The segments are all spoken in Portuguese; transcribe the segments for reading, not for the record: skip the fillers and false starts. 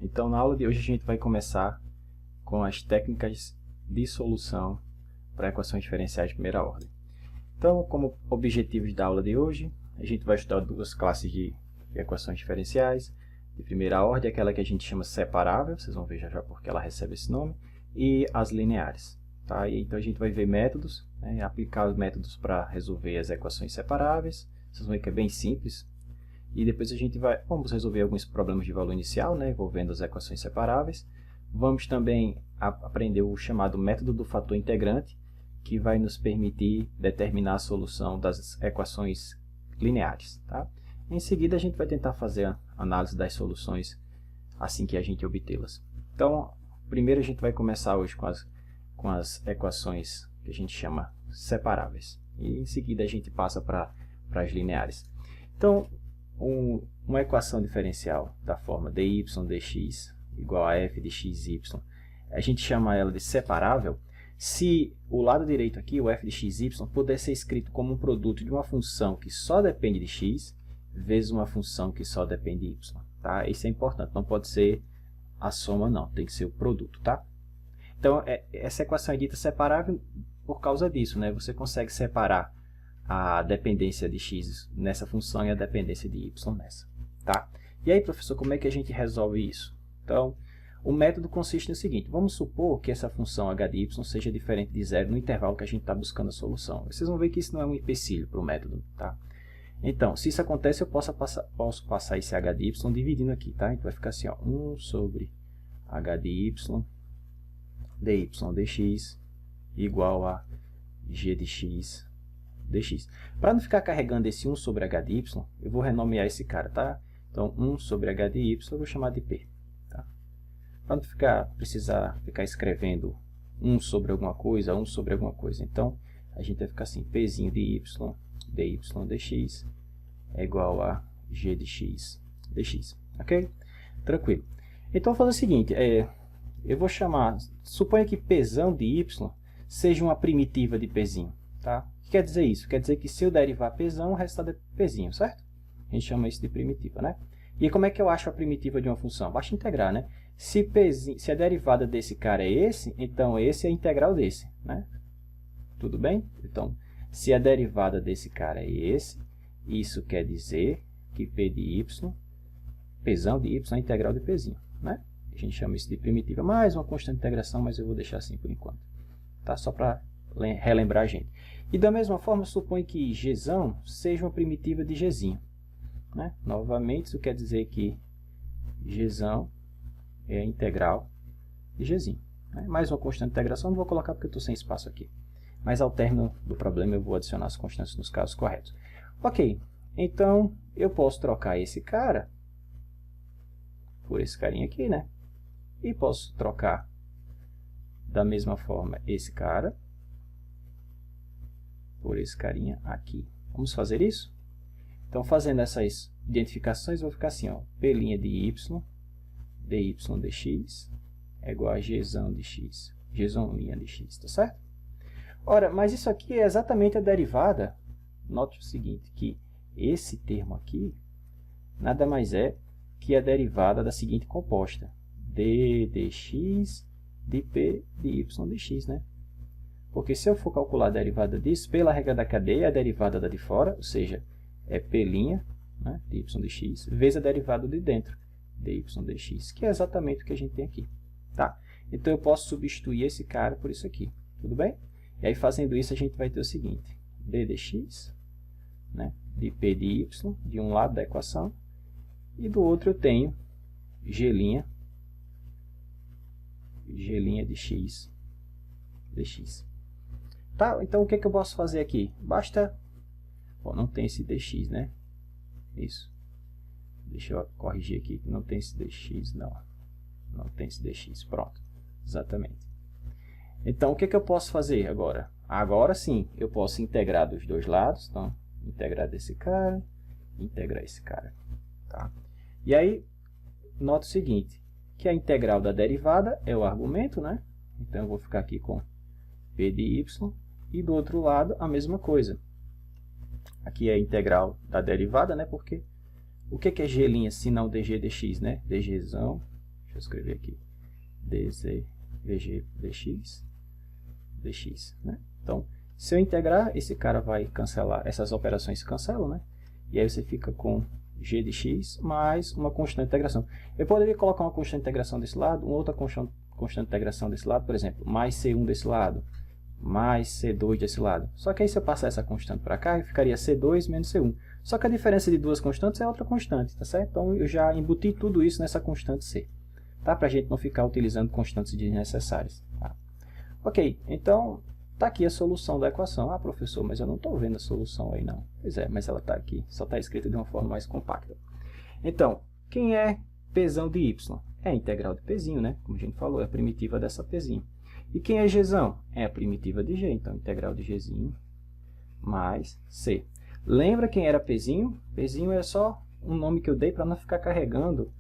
Então, na aula de hoje a gente vai começar com as técnicas de solução para equações diferenciais de primeira ordem. Então, como objetivos da aula de hoje, a gente vai estudar duas classes de equações diferenciais. De primeira ordem, aquela que a gente chama separável, vocês vão ver já porque ela recebe esse nome, e as lineares. Tá? Então, a gente vai ver métodos, né, aplicar os métodos para resolver as equações separáveis. Vocês vão ver que é bem simples. E depois vamos resolver alguns problemas de valor inicial, né, envolvendo as equações separáveis. Vamos também aprender o chamado método do fator integrante, que vai nos permitir determinar a solução das equações lineares. Tá? Em seguida, a gente vai tentar fazer a análise das soluções assim que a gente obtê-las. Então, primeiro a gente vai começar hoje com as equações que a gente chama separáveis. E em seguida a gente passa para as lineares. Então, uma equação diferencial da forma dy dx igual a f de xy, a gente chama ela de separável se o lado direito aqui, o f de xy, puder ser escrito como um produto de uma função que só depende de x vezes uma função que só depende de y. Tá? Isso é importante, não pode ser a soma não, tem que ser o produto. Tá? Então, essa equação é dita separável por causa disso, né? Você consegue separar a dependência de x nessa função e a dependência de y nessa. Tá? E aí, professor, como é que a gente resolve isso? Então, o método consiste no seguinte: vamos supor que essa função h de y seja diferente de zero no intervalo que a gente está buscando a solução. Vocês vão ver que isso não é um empecilho para o método. Tá? Então, se isso acontece, eu posso passar esse h de y dividindo aqui. Tá? Então, vai ficar assim, ó, 1 sobre h de y dy dx igual a g de x dx. Para não ficar carregando esse 1 sobre h de y, eu vou renomear esse cara, tá? Então, 1 sobre h de y eu vou chamar de p. Tá? Para não precisar ficar escrevendo 1 sobre alguma coisa, 1 sobre alguma coisa. Então, a gente vai ficar assim, pzinho de y, dy dx é igual a g de x dx. Ok? Tranquilo. Então, vou fazer o seguinte, eu vou chamar, suponha que pzão de y seja uma primitiva de pzinho. Tá? O que quer dizer isso? Quer dizer que se eu derivar pzão, o resultado é pzinho, certo? A gente chama isso de primitiva, né? E como é que eu acho a primitiva de uma função? Basta integrar, né? Se a derivada desse cara é esse, então esse é a integral desse, né? Tudo bem? Então, se a derivada desse cara é esse, isso quer dizer que p de y, pzão de y é a integral de pzinho, né? A gente chama isso de primitiva. Mais uma constante de integração, mas eu vou deixar assim por enquanto. Tá? Só para relembrar a gente. E da mesma forma, suponho que gzão seja uma primitiva de gzinho. Né? Novamente, isso quer dizer que gzão é a integral de gzinho. Né? Mais uma constante de integração, não vou colocar porque eu estou sem espaço aqui. Mas ao término do problema eu vou adicionar as constantes nos casos corretos. Ok, então eu posso trocar esse cara por esse carinha aqui, né? E posso trocar da mesma forma esse cara por esse carinha aqui. Vamos fazer isso? Então, fazendo essas identificações, vai ficar assim, ó, p' de y, dy dx é igual a gzão de x, gzão' de x, tá certo? Ora, mas isso aqui é exatamente a derivada, note o seguinte, que esse termo aqui nada mais é que a derivada da seguinte composta, d dx de p de y dx, né? Porque se eu for calcular a derivada disso, pela regra da cadeia, a derivada da de fora, ou seja, é p', né, de y dx, vezes a derivada de dentro, dy dx, que é exatamente o que a gente tem aqui. Tá? Então, eu posso substituir esse cara por isso aqui. Tudo bem? E aí, fazendo isso, a gente vai ter o seguinte, d dx, né, de p de y, de um lado da equação, e do outro eu tenho g' de x dx. Tá? Então, o que eu posso fazer aqui? Basta... Bom, não tem esse dx, né? Isso. Deixa eu corrigir aqui que não tem esse dx, não. Não tem esse dx. Pronto. Exatamente. Então, o que eu posso fazer agora? Agora sim, eu posso integrar dos dois lados. Então, integrar desse cara, integrar esse cara. Tá? E aí, nota o seguinte, que a integral da derivada é o argumento, né? Então, eu vou ficar aqui com p de y, e do outro lado a mesma coisa. Aqui é a integral da derivada, né? Porque o que é g' se não dg dx, né? dgzão, deixa eu escrever aqui, dz, vg, dx, né? Então, se eu integrar, esse cara vai cancelar, essas operações se cancelam, né? E aí você fica com g de x mais uma constante de integração. Eu poderia colocar uma constante de integração desse lado, uma outra constante de integração desse lado, por exemplo, mais c1 desse lado, mais c2 desse lado. Só que aí se eu passar essa constante para cá, ficaria c2 menos c1. Só que a diferença de duas constantes é outra constante, tá certo? Então eu já embuti tudo isso nessa constante c, tá? Para a gente não ficar utilizando constantes desnecessárias. Tá? Ok, então está aqui a solução da equação. Ah, professor, mas eu não estou vendo a solução aí não. Pois é, mas ela está aqui, só está escrita de uma forma mais compacta. Então, quem é pzão de y? É a integral de pzinho, né? Como a gente falou, é a primitiva dessa pzinho. E quem é gzão? É a primitiva de g, então integral de gzinho mais c. Lembra quem era pzinho? Pzinho é só um nome que eu dei para não ficar carregando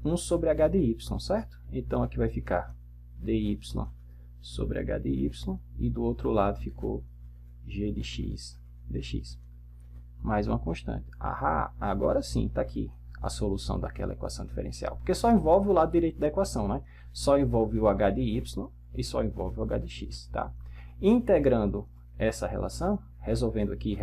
1 sobre h de y, certo? Então aqui vai ficar dy sobre h de y, e do outro lado ficou g de x dx. Mais uma constante. Ah, agora sim, está aqui a solução daquela equação diferencial. Porque só envolve o lado direito da equação, né? Só envolve o h de y e só envolve o h de x, tá? Integrando essa relação, resolvendo aqui,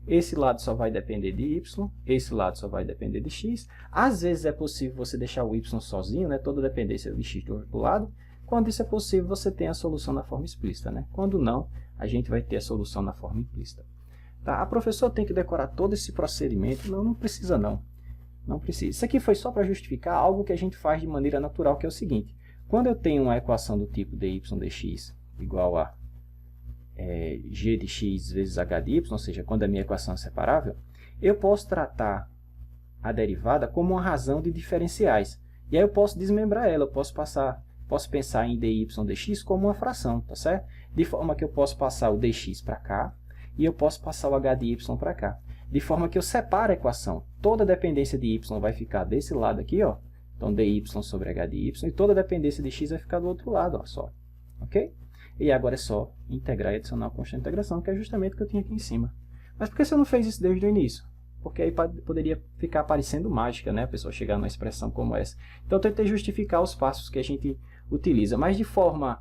esse lado só vai depender de y, esse lado só vai depender de x. Às vezes é possível você deixar o y sozinho, né? Toda dependência de x do outro lado. Quando isso é possível, você tem a solução na forma explícita, né? Quando não, a gente vai ter a solução na forma implícita. Tá? A professora tem que decorar todo esse procedimento? Não, não precisa não. Não precisa. Isso aqui foi só para justificar algo que a gente faz de maneira natural, que é o seguinte. Quando eu tenho uma equação do tipo dy dx igual a g de x vezes h de y, ou seja, quando a minha equação é separável, eu posso tratar a derivada como uma razão de diferenciais. E aí eu posso desmembrar ela, eu posso pensar em dy dx como uma fração, tá certo? De forma que eu posso passar o dx para cá e eu posso passar o h de y para cá. De forma que eu separo a equação. Toda dependência de y vai ficar desse lado aqui, ó. Então dy sobre h de y, e toda dependência de x vai ficar do outro lado, ó, só. Ok? E agora é só integrar e adicionar a constante de integração, que é justamente o que eu tinha aqui em cima. Mas por que você não fez isso desde o início? Porque aí poderia ficar parecendo mágica, né? A pessoa chegar numa expressão como essa. Então eu tentei justificar os passos que a gente utiliza, mas de forma,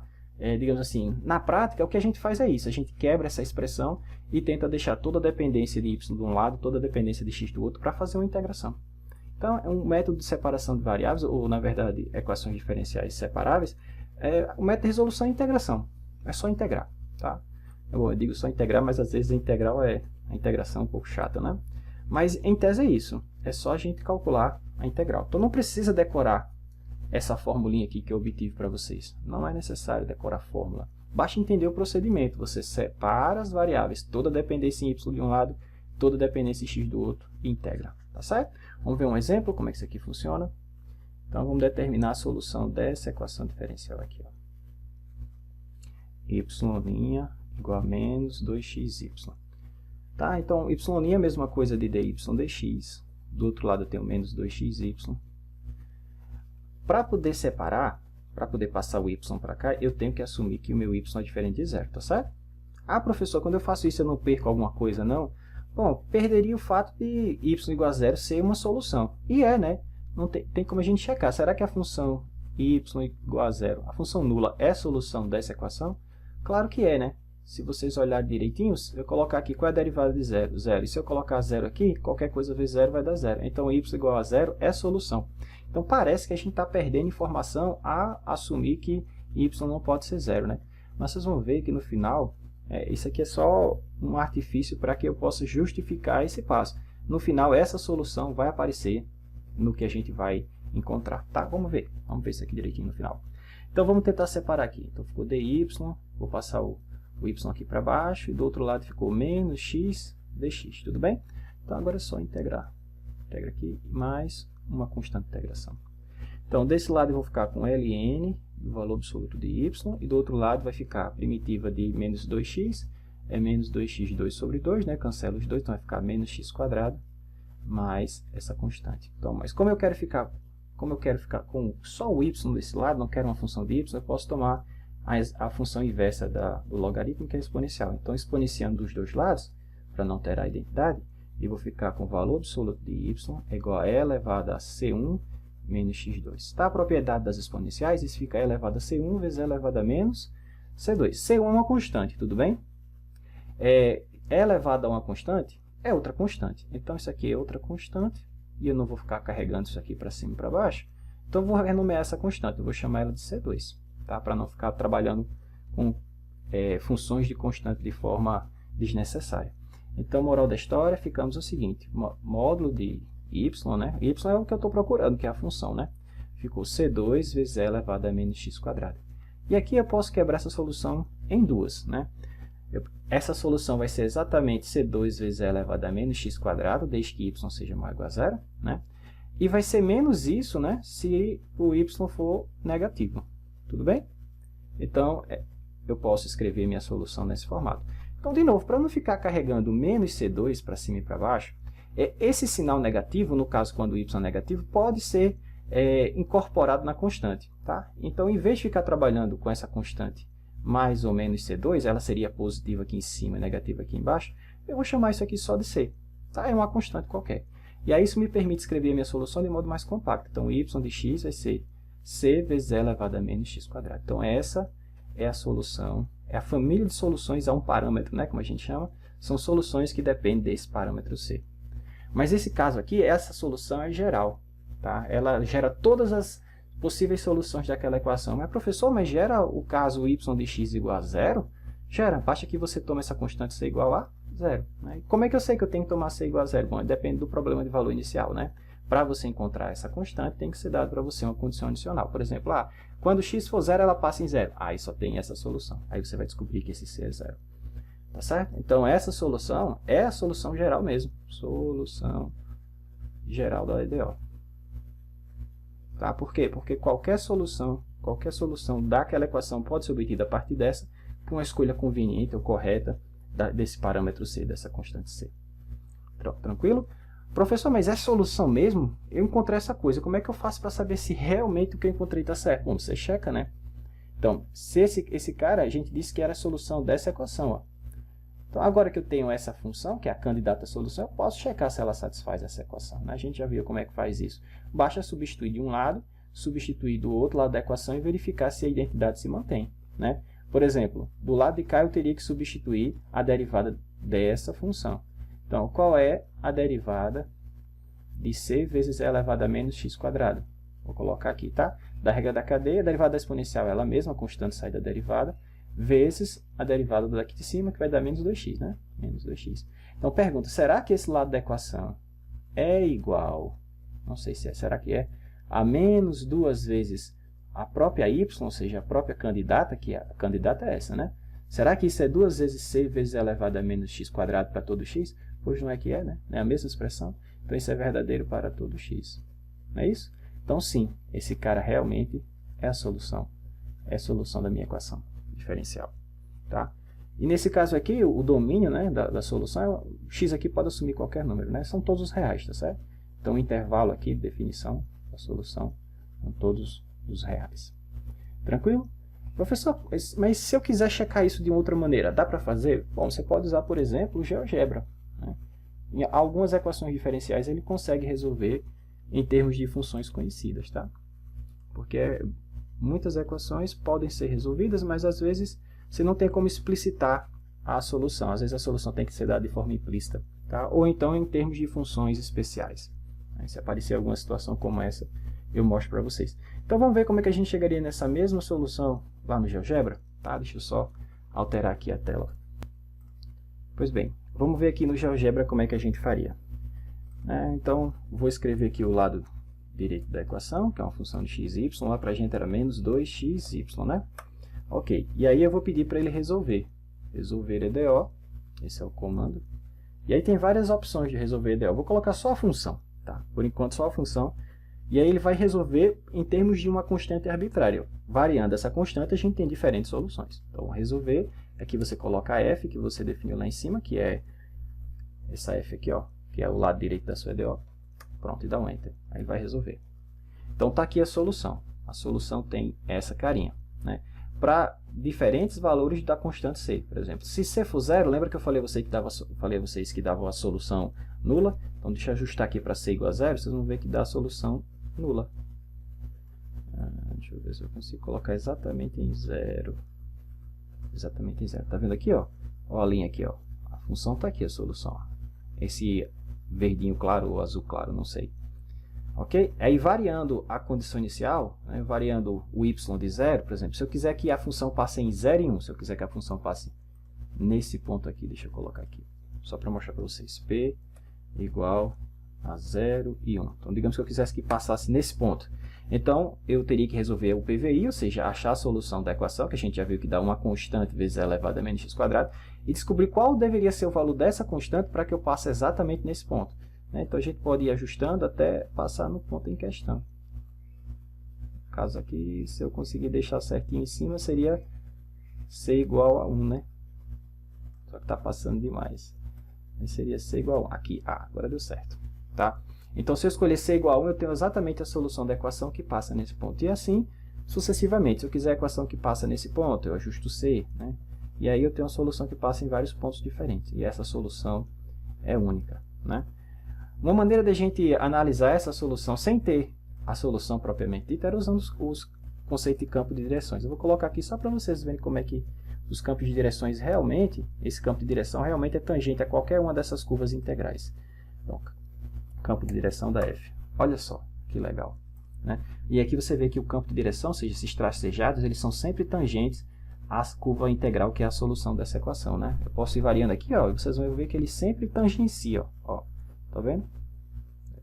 digamos assim, na prática, o que a gente faz é isso. A gente quebra essa expressão e tenta deixar toda a dependência de y de um lado, toda a dependência de x do outro, para fazer uma integração. Então, é um método de separação de variáveis, ou na verdade, equações diferenciais separáveis. O método de resolução é integração. É só integrar, tá? Eu digo só integrar, mas às vezes a integral a integração é um pouco chata, né? Mas em tese é isso. É só a gente calcular a integral. Então não precisa decorar essa formulinha aqui que eu obtive para vocês. Não é necessário decorar a fórmula. Basta entender o procedimento. Você separa as variáveis, toda dependência em y de um lado, toda dependência em x do outro, e integra. Tá certo? Vamos ver um exemplo, como é que isso aqui funciona. Então vamos determinar a solução dessa equação diferencial aqui, ó. Y' igual a menos 2xy. Tá? Então, y' é a mesma coisa de dy dx. Do outro lado eu tenho menos 2xy. Para poder separar, para poder passar o y para cá, eu tenho que assumir que o meu y é diferente de zero, tá certo? Ah, professor, quando eu faço isso eu não perco alguma coisa, não? Bom, perderia o fato de y igual a zero ser uma solução. E né? Não tem como a gente checar. Será que a função y igual a zero, a função nula, é a solução dessa equação? Claro que é, né? Se vocês olharem direitinho, se eu colocar aqui qual é a derivada de zero? Zero. E se eu colocar zero aqui, qualquer coisa vezes zero vai dar zero. Então, y igual a zero é a solução. Então, parece que a gente está perdendo informação a assumir que y não pode ser zero, né? Mas vocês vão ver que no final, isso aqui é só um artifício para que eu possa justificar esse passo. No final, essa solução vai aparecer no que a gente vai encontrar, tá? Vamos ver isso aqui direitinho no final. Então, vamos tentar separar aqui. Então, ficou dy, vou passar o y aqui para baixo, e do outro lado ficou menos x dx, tudo bem? Então, agora é só integrar. Integra aqui, mais uma constante de integração. Então, desse lado eu vou ficar com ln, do valor absoluto de y, e do outro lado vai ficar a primitiva de menos 2x, é menos 2x2 sobre 2, né? Cancela os dois, então vai ficar menos x² mais essa constante. Então, mas como eu quero ficar com só o y desse lado, não quero uma função de y, eu posso tomar a função inversa do logaritmo, que é exponencial. Então, exponenciando dos dois lados, para não ter a identidade, eu vou ficar com o valor absoluto de y é igual a e elevado a c1 menos x2. Tá? A propriedade das exponenciais, isso fica e elevado a c1 vezes e elevado a menos c2. C1 é uma constante, tudo bem? E elevado a uma constante é outra constante. Então, isso aqui é outra constante, e eu não vou ficar carregando isso aqui para cima e para baixo. Então, eu vou renomear essa constante, eu vou chamar ela de C2, tá? Para não ficar trabalhando com funções de constante de forma desnecessária. Então, moral da história, ficamos o seguinte, módulo de y, né? Y é o que eu estou procurando, que é a função, né? Ficou C2 vezes e elevado a menos x². E aqui eu posso quebrar essa solução em duas, né? Essa solução vai ser exatamente C2 vezes e elevado a menos x², desde que y seja maior ou igual a zero, né? E vai ser menos isso, né, se o y for negativo. Tudo bem? Então, eu posso escrever minha solução nesse formato. Então, de novo, para não ficar carregando menos C2 para cima e para baixo, esse sinal negativo, no caso quando o y é negativo, pode ser incorporado na constante. Tá? Então, em vez de ficar trabalhando com essa constante mais ou menos C2, ela seria positiva aqui em cima e negativa aqui embaixo, eu vou chamar isso aqui só de C. Tá? É uma constante qualquer. E aí isso me permite escrever a minha solução de modo mais compacto. Então, y de x vai ser c vezes e elevado a menos x². Então, essa é a solução, é a família de soluções a um parâmetro, né, como a gente chama. São soluções que dependem desse parâmetro c. Mas esse caso aqui, essa solução é geral. Tá? Ela gera todas as possíveis soluções daquela equação. Mas, professor, mas gera o caso y de x igual a zero? Gera, basta que você tome essa constante c igual a zero. Né? Como é que eu sei que eu tenho que tomar c igual a zero? Bom, depende do problema de valor inicial. Né? Para você encontrar essa constante, tem que ser dado para você uma condição adicional. Por exemplo, quando x for zero, ela passa em zero. Aí só tem essa solução. Aí você vai descobrir que esse c é zero. Tá certo? Então, essa solução é a solução geral mesmo. Solução geral da LDO. Tá? Por quê? Porque qualquer solução daquela equação pode ser obtida a partir dessa, por uma escolha conveniente ou correta desse parâmetro c, dessa constante c. Tranquilo? Professor, mas é solução mesmo? Eu encontrei essa coisa. Como é que eu faço para saber se realmente o que eu encontrei está certo? Bom, você checa, né? Então, se esse cara, a gente disse que era a solução dessa equação. Ó. Então, agora que eu tenho essa função, que é a candidata à solução, eu posso checar se ela satisfaz essa equação. Né? A gente já viu como é que faz isso. Basta substituir de um lado, substituir do outro lado da equação e verificar se a identidade se mantém. Né? Por exemplo, do lado de cá eu teria que substituir a derivada dessa função. Então, qual é a derivada de c vezes e elevado a menos x²? Vou colocar aqui, tá? Da regra da cadeia, a derivada exponencial é ela mesma, a constante sai da derivada, vezes a derivada daqui de cima, que vai dar menos 2x, né? Menos 2x. Então, pergunta, será que esse lado da equação é igual, não sei se é, será que é, a menos 2 vezes a própria y, ou seja, a própria candidata, que a candidata é essa, né? Será que isso é 2 vezes c vezes elevado a menos x² para todo x? Pois não é que é, né? É a mesma expressão. Então, isso é verdadeiro para todo x. Não é isso? Então, sim, esse cara realmente é a solução. É a solução da minha equação diferencial. Tá? E nesse caso aqui, o domínio, né, da solução, x aqui pode assumir qualquer número, né? São todos os reais, tá certo? Então, o intervalo aqui de definição da solução são todos os reais. Tranquilo? Professor, mas se eu quiser checar isso de outra maneira, dá para fazer? Bom, você pode usar, por exemplo, o GeoGebra. Né? Em algumas equações diferenciais ele consegue resolver em termos de funções conhecidas, tá? Porque muitas equações podem ser resolvidas, mas às vezes você não tem como explicitar a solução. Às vezes a solução tem que ser dada de forma implícita, tá? Ou então em termos de funções especiais. Se aparecer alguma situação como essa, eu mostro para vocês. Então vamos ver como é que a gente chegaria nessa mesma solução lá no GeoGebra, tá? Deixa eu só alterar aqui a tela. Pois bem, vamos ver aqui no GeoGebra como é que a gente faria. Então, vou escrever aqui o lado direito da equação, que é uma função de x e y, lá para a gente era menos 2xy, né? Ok, e aí eu vou pedir para ele resolver. Resolver EDO, esse é o comando. E aí tem várias opções de resolver EDO. Vou colocar só a função, tá? Por enquanto só a função. E aí ele vai resolver em termos de uma constante arbitrária. Variando essa constante, a gente tem diferentes soluções. Então, resolver, aqui você coloca a f, que você definiu lá em cima, que é essa f aqui, ó, que é o lado direito da sua EDO. Pronto, e dá um Enter. Aí vai resolver. Então, está aqui a solução. A solução tem essa carinha, né? Para diferentes valores da constante c, por exemplo. Se c for zero, lembra que eu falei a vocês que dava a solução nula? Então, deixa eu ajustar aqui para c igual a zero, vocês vão ver que dá a solução nula. Deixa eu ver se eu consigo colocar exatamente em 0. Exatamente em 0. Tá vendo aqui, ó? Ó a linha aqui, ó. A função tá aqui, a solução. Esse verdinho claro ou azul claro, não sei. Ok? Aí variando a condição inicial, né, variando o y de 0, por exemplo, se eu quiser que a função passe em 0 e 1, se eu quiser que a função passe nesse ponto aqui, deixa eu colocar aqui, só para mostrar para vocês, p igual a 0 e 1. Então, digamos que eu quisesse que passasse nesse ponto. Então, eu teria que resolver o PVI, ou seja, achar a solução da equação, que a gente já viu que dá uma constante vezes e elevado a menos x², e descobrir qual deveria ser o valor dessa constante para que eu passe exatamente nesse ponto. Então, a gente pode ir ajustando até passar no ponto em questão. No caso aqui, se eu conseguir deixar certinho em cima, seria c igual a 1, né? Só que está passando demais. Aí seria c igual a 1. Aqui, agora deu certo. Tá? Então, se eu escolher c igual a 1, eu tenho exatamente a solução da equação que passa nesse ponto. E assim, sucessivamente. Se eu quiser a equação que passa nesse ponto, eu ajusto c, né? E aí eu tenho uma solução que passa em vários pontos diferentes. E essa solução é única, né? Uma maneira de a gente analisar essa solução sem ter a solução propriamente dita era usando os conceitos de campo de direções. Eu vou colocar aqui só para vocês verem como é que os campos de direções realmente, esse campo de direção realmente é tangente a qualquer uma dessas curvas integrais. Então, campo de direção da f. Olha só, que legal, né? E aqui você vê que o campo de direção, ou seja, esses tracejados, eles são sempre tangentes à curva integral, que é a solução dessa equação, né? Eu posso ir variando aqui, ó, e vocês vão ver que ele sempre tangencia, ó. Tá vendo?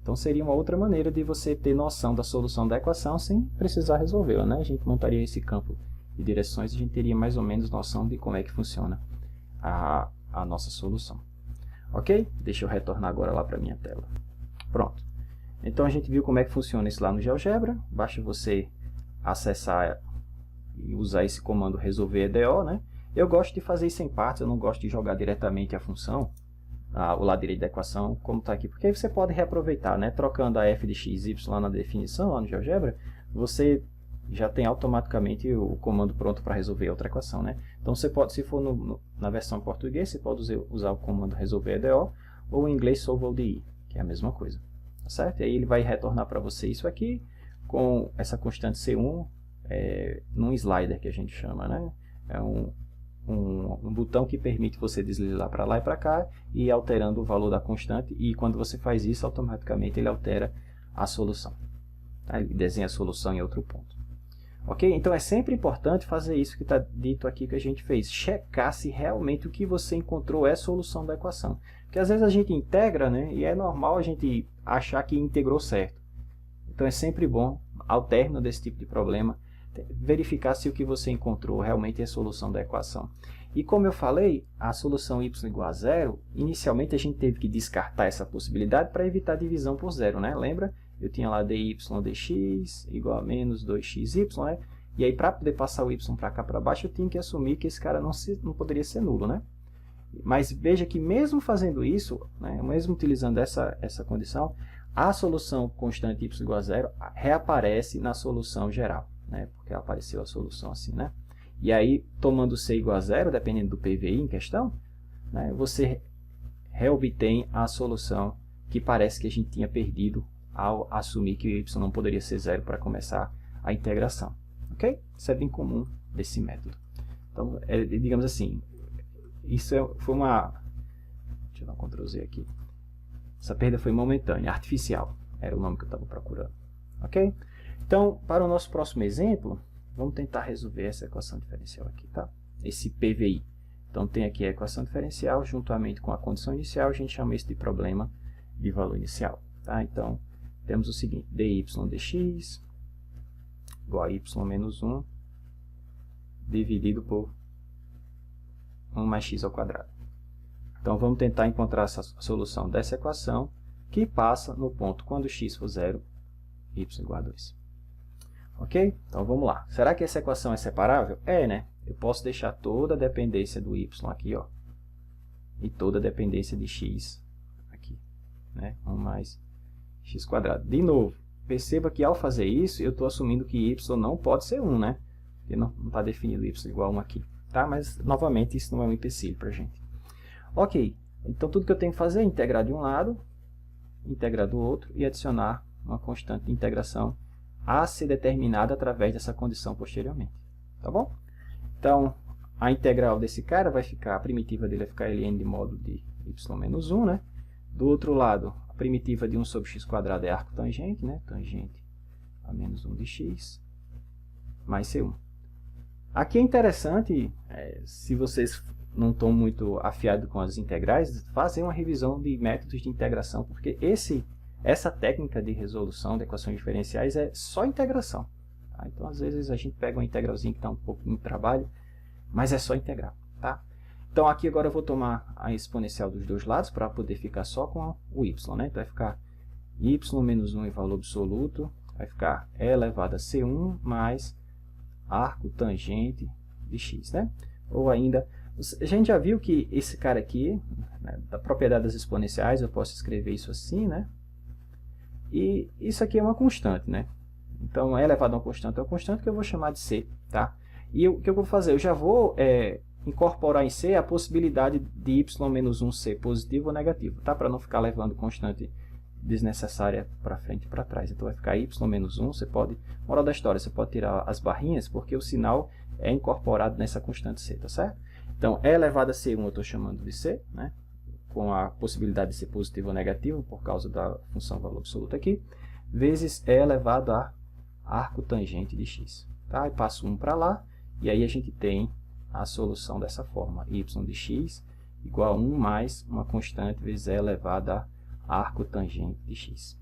Então seria uma outra maneira de você ter noção da solução da equação sem precisar resolvê-la, né? A gente montaria esse campo de direções e a gente teria mais ou menos noção de como é que funciona a nossa solução. Ok? Deixa eu retornar agora lá para a minha tela. Pronto. Então a gente viu como é que funciona isso lá no GeoGebra. Basta você acessar e usar esse comando resolver EDO, né? Eu gosto de fazer isso em partes, eu não gosto de jogar diretamente a função, o lado direito da equação, como está aqui, porque aí você pode reaproveitar, né? Trocando a f de x, y lá na definição, lá no GeoGebra, você já tem automaticamente o comando pronto para resolver outra equação, né? Então você pode, se for na versão português, você pode usar o comando resolver EDO, ou em inglês solve ODE, que é a mesma coisa, tá certo? E aí ele vai retornar para você isso aqui, com essa constante C1, num slider que a gente chama, né? É um botão que permite você deslizar para lá e para cá e ir alterando o valor da constante, e quando você faz isso, automaticamente ele altera a solução. Tá? Ele desenha a solução em outro ponto. Ok? Então é sempre importante fazer isso que está dito aqui que a gente fez, checar se realmente o que você encontrou é a solução da equação. Porque às vezes a gente integra, né, e é normal a gente achar que integrou certo. Então é sempre bom, ao término desse tipo de problema, verificar se o que você encontrou realmente é a solução da equação. E como eu falei, a solução y igual a 0, inicialmente a gente teve que descartar essa possibilidade para evitar a divisão por zero, né? Lembra? Eu tinha lá dy dx igual a menos 2xy, né? E aí para poder passar o y para cá para baixo, eu tinha que assumir que esse cara não poderia ser nulo, né? Mas veja que mesmo fazendo isso, né, mesmo utilizando essa condição, a solução constante y igual a 0 reaparece na solução geral, né? Porque apareceu a solução assim, né? E aí, tomando c igual a 0, dependendo do PVI em questão, né, você reobtém a solução que parece que a gente tinha perdido ao assumir que o y não poderia ser 0 para começar a integração. Ok? Isso é bem comum desse método. Então, digamos assim, isso foi uma... Deixa eu dar um Ctrl Z aqui. Essa perda foi momentânea, artificial. Era o nome que eu estava procurando. Ok? Então, para o nosso próximo exemplo, vamos tentar resolver essa equação diferencial aqui, tá? Esse PVI. Então, tem aqui a equação diferencial, juntamente com a condição inicial, a gente chama isso de problema de valor inicial. Tá? Então, temos o seguinte, dy dx igual a y menos 1 dividido por 1 mais x ao quadrado. Então, vamos tentar encontrar essa solução dessa equação, que passa no ponto quando x for 0, y igual a 2. Ok? Então, vamos lá. Será que essa equação é separável? É, né? Eu posso deixar toda a dependência do y aqui, ó, e toda a dependência de x aqui, né? 1 mais x quadrado. De novo, perceba que ao fazer isso, eu estou assumindo que y não pode ser 1, né? Porque não está definido y igual a 1 aqui. Tá? Mas, novamente, isso não é um empecilho para a gente. Ok. Então, tudo que eu tenho que fazer é integrar de um lado, integrar do outro e adicionar uma constante de integração a ser determinada através dessa condição posteriormente. Tá bom? Então, a integral desse cara vai ficar, a primitiva dele vai ficar ln de módulo de y menos 1, né? Do outro lado, a primitiva de 1 sobre x² é arco tangente, né? Tangente a menos 1 de x, mais C1. Aqui é interessante, se vocês não estão muito afiados com as integrais, fazer uma revisão de métodos de integração, porque essa técnica de resolução de equações diferenciais é só integração. Tá? Então, às vezes, a gente pega uma integralzinha que está um pouco em trabalho, mas é só integral. Tá? Então, aqui agora eu vou tomar a exponencial dos dois lados para poder ficar só com o y. Né? Então, vai ficar y menos 1 em valor absoluto, vai ficar e elevado a C1 mais arco tangente de x. Né? Ou ainda, a gente já viu que esse cara aqui, né, da propriedade das exponenciais, eu posso escrever isso assim, né? E isso aqui é uma constante, né? Então, é elevado a uma constante que eu vou chamar de C, tá? E o que eu vou fazer? Eu já vou incorporar em C a possibilidade de y menos 1 ser positivo ou negativo, tá? Para não ficar levando constante desnecessária para frente e para trás. Então, vai ficar y menos 1, você pode, moral da história, você pode tirar as barrinhas, porque o sinal é incorporado nessa constante C, tá certo? Então, e elevado a C1 eu estou chamando de C, né? Com a possibilidade de ser positivo ou negativo, por causa da função valor absoluto aqui, vezes e elevado a arco tangente de x. Tá? E passo 1 para lá, e aí a gente tem a solução dessa forma, y de x igual a 1 mais uma constante vezes e elevado a arco tangente de x.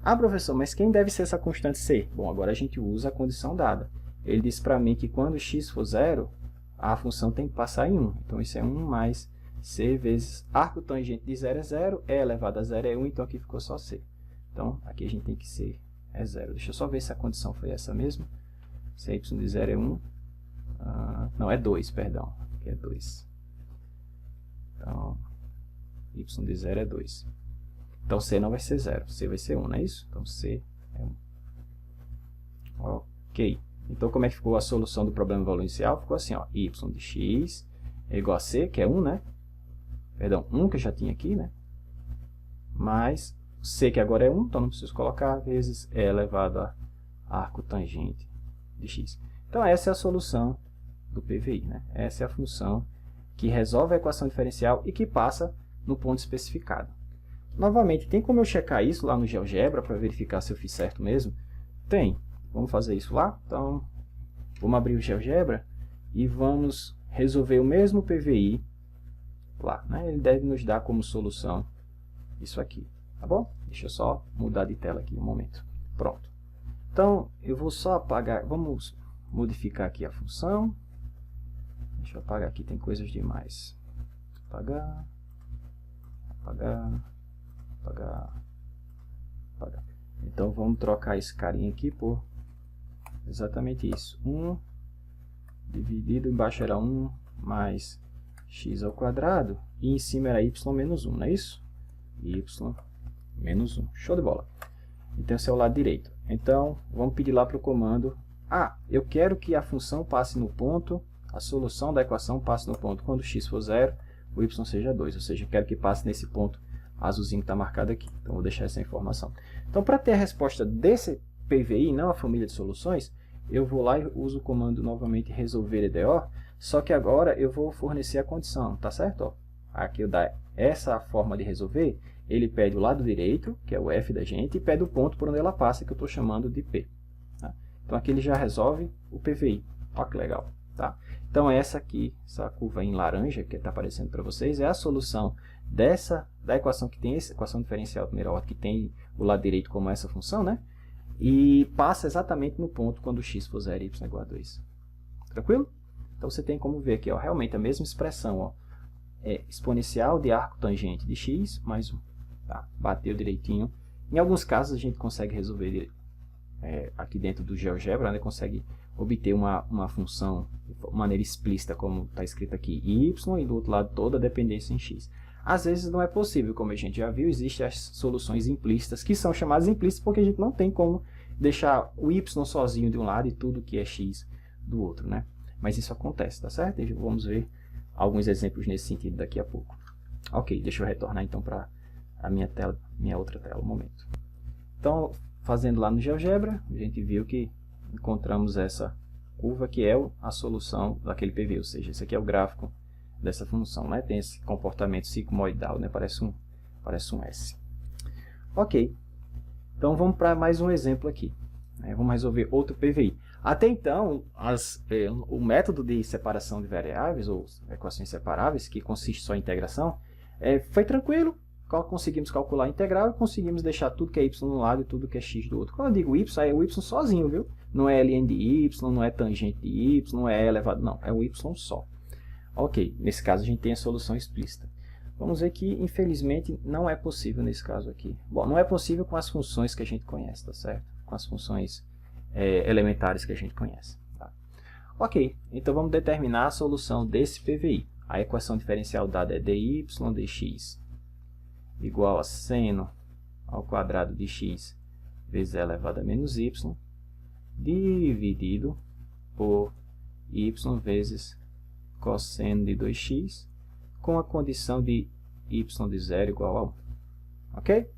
Ah, professor, mas quem deve ser essa constante c? Bom, agora a gente usa a condição dada. Ele disse para mim que quando x for 0, a função tem que passar em 1. Então, isso é 1 mais c vezes arco tangente de 0 é 0, e elevado a 0 é 1, então aqui ficou só c. Então, aqui a gente tem que ser é 0. Deixa eu só ver se a condição foi essa mesmo. Se y de 0 é 1, não, é 2, perdão. Aqui é 2. Então, y de 0 é 2. Então, c não vai ser 0, c vai ser 1, não é isso? Então, c é 1. Ok. Então, como é que ficou a solução do problema do valor inicial? Ficou assim, ó, y de x é igual a c, que é 1, né? Perdão, 1 que eu já tinha aqui, né? Mais c, que agora é 1, então não preciso colocar, vezes e elevado a arco tangente de x. Então, essa é a solução do PVI, né? Essa é a função que resolve a equação diferencial e que passa no ponto especificado. Novamente, tem como eu checar isso lá no GeoGebra para verificar se eu fiz certo mesmo? Tem. Vamos fazer isso lá? Então, vamos abrir o GeoGebra e vamos resolver o mesmo PVI lá, né? Ele deve nos dar como solução isso aqui, tá bom? Deixa eu só mudar de tela aqui um momento. Pronto. Então, eu vou só apagar, vamos modificar aqui a função. Deixa eu apagar aqui, tem coisas demais. Apagar, apagar, apagar, apagar. Então, vamos trocar esse carinha aqui por exatamente isso. 1 dividido, embaixo era 1 mais x ao quadrado, e em cima era y menos 1, não é isso? Y menos 1. Show de bola. Então, esse é o lado direito. Então, vamos pedir lá para o comando. Ah, eu quero que a função passe no ponto, a solução da equação passe no ponto quando x for 0, o y seja 2. Ou seja, eu quero que passe nesse ponto azulzinho que está marcado aqui. Então, vou deixar essa informação. Então, para ter a resposta desse PVI, não a família de soluções, eu vou lá e uso o comando novamente resolver EDO, só que agora eu vou fornecer a condição, tá certo? Ó, aqui eu dá essa forma de resolver, ele pede o lado direito, que é o f da gente, e pede o ponto por onde ela passa, que eu estou chamando de P. Tá? Então, aqui ele já resolve o PVI. Olha que legal. Tá? Então, essa aqui, essa curva em laranja que está aparecendo para vocês, é a solução da equação que tem essa equação diferencial de primeira ordem, que tem o lado direito como essa função, né? E passa exatamente no ponto quando x for 0 e y é igual a 2. Tranquilo? Então, você tem como ver aqui, ó, realmente a mesma expressão, ó, é exponencial de arco tangente de x mais 1. Tá? Bateu direitinho. Em alguns casos, a gente consegue resolver aqui dentro do GeoGebra, né? Consegue obter uma função de maneira explícita, como está escrito aqui, y, e do outro lado toda a dependência em x. Às vezes não é possível, como a gente já viu, existem as soluções implícitas, que são chamadas implícitas porque a gente não tem como deixar o y sozinho de um lado e tudo que é x do outro, né? Mas isso acontece, tá certo? E vamos ver alguns exemplos nesse sentido daqui a pouco. Ok, deixa eu retornar então para a minha outra tela, um momento. Então, fazendo lá no GeoGebra, a gente viu que encontramos essa curva que é a solução daquele PV, ou seja, esse aqui é o gráfico dessa função, né? Tem esse comportamento sigmoidal, né? Parece um S. Ok, então vamos para mais um exemplo aqui, né? Vamos resolver outro PVI. Até então, o método de separação de variáveis, ou equações separáveis, que consiste só em integração, foi tranquilo. Conseguimos calcular a integral e conseguimos deixar tudo que é y de um lado e tudo que é x do outro. Quando eu digo y, é o y sozinho, viu? Não é ln de y, não é tangente de y, não é e elevado, não. É o y só. Ok, nesse caso a gente tem a solução explícita. Vamos ver que, infelizmente, não é possível nesse caso aqui. Bom, não é possível com as funções que a gente conhece, tá certo? Com as funções elementares que a gente conhece. Tá? Ok, então vamos determinar a solução desse PVI. A equação diferencial dada é dy dx igual a seno ao quadrado de x vezes e elevado a menos y dividido por y vezes cosseno de 2x com a condição de y de 0 igual a 1. Ok?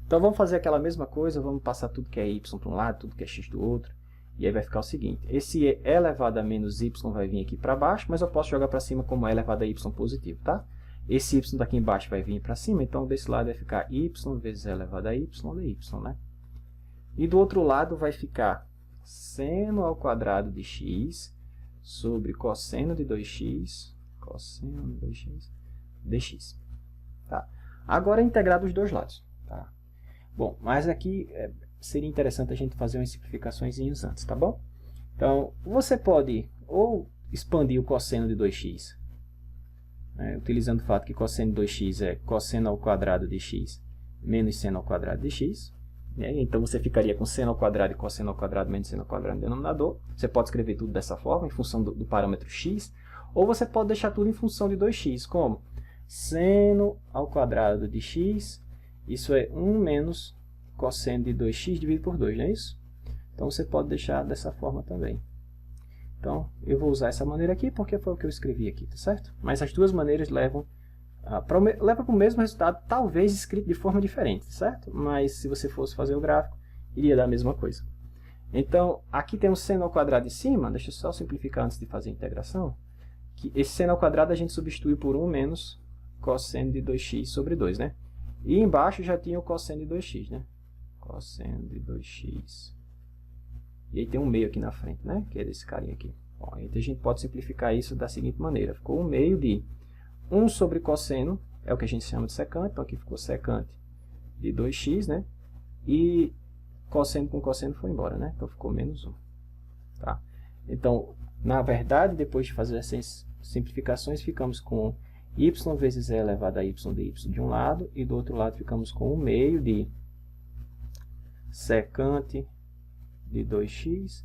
Então vamos fazer aquela mesma coisa, vamos passar tudo que é y para um lado, tudo que é x do outro, e aí vai ficar o seguinte, esse e elevado a menos y vai vir aqui para baixo, mas eu posso jogar para cima como e elevado a y positivo, tá? Esse y daqui embaixo vai vir para cima, então desse lado vai ficar y vezes e elevado a y dy, né? E do outro lado vai ficar seno ao quadrado de x sobre cosseno de 2x, dx. Tá? Agora é integrar dos dois lados. Tá? Bom, mas aqui seria interessante a gente fazer umas simplificações antes, tá bom? Então, você pode ou expandir o cosseno de 2x, utilizando o fato que cosseno de 2x é cosseno ao quadrado de x menos seno ao quadrado de x. Então você ficaria com seno ao quadrado e cosseno ao quadrado menos seno ao quadrado no denominador. Você pode escrever tudo dessa forma, em função do parâmetro x. Ou você pode deixar tudo em função de 2x, como seno ao quadrado de x, isso é 1 menos cosseno de 2x dividido por 2, não é isso? Então você pode deixar dessa forma também. Então eu vou usar essa maneira aqui porque foi o que eu escrevi aqui, tá certo? Mas as duas maneiras levam para o mesmo resultado, talvez escrito de forma diferente, certo? Mas se você fosse fazer o gráfico, iria dar a mesma coisa. Então, aqui tem um seno ao quadrado em cima, deixa eu só simplificar antes de fazer a integração, que esse seno ao quadrado a gente substitui por 1 menos cosseno de 2x sobre 2, né? E embaixo já tinha o cosseno de 2x, né? Cosseno de 2x. E aí tem um meio aqui na frente, né? Que é desse carinha aqui. Bom, então a gente pode simplificar isso da seguinte maneira. Ficou um meio de 1 sobre cosseno, é o que a gente chama de secante, então aqui ficou secante de 2x, né? E cosseno com cosseno foi embora, né? Então ficou menos 1. Tá? Então, na verdade, depois de fazer essas simplificações, ficamos com y vezes e elevado a y de y de um lado, e do outro lado ficamos com 1 meio de secante de 2x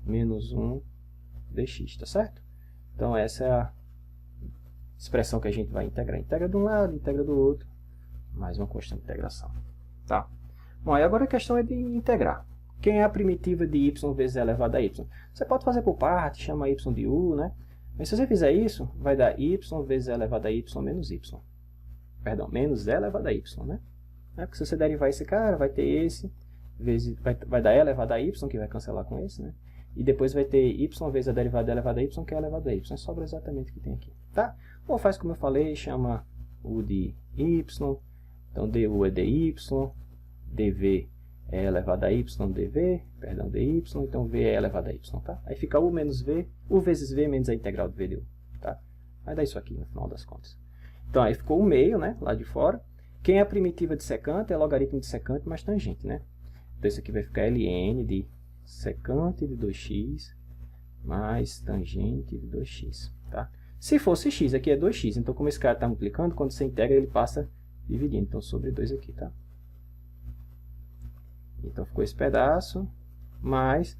menos 1 dx, tá certo? Então essa é a expressão que a gente vai integrar. Integra de um lado, integra do outro, mais uma constante de integração. Tá? Bom, e agora a questão é de integrar. Quem é a primitiva de y vezes e elevado a y? Você pode fazer por parte, chama y de u, né? Mas se você fizer isso, vai dar y vezes e elevado a y menos y. Perdão, menos e elevado a y, né? Porque se você derivar esse cara, vai ter esse, vezes, vai dar e elevado a y, que vai cancelar com esse, né? E depois vai ter y vezes a derivada de elevado a y, que é elevado a y. Sobra exatamente o que tem aqui, tá? Ou faz como eu falei, chama u de y, então du é dy, dv é elevado a y dv, perdão, dy, então v é elevado a y, tá? Aí fica u menos v, u vezes v menos a integral de v de u, tá? Vai dar isso aqui no final das contas. Então aí ficou o meio, né, lá de fora. Quem é a primitiva de secante é logaritmo de secante mais tangente, né? Então isso aqui vai ficar ln de secante de 2x mais tangente de 2x, tá? Se fosse x, aqui é 2x, então como esse cara está multiplicando, quando você integra ele passa dividindo, então sobre 2 aqui, tá? Então ficou esse pedaço, mais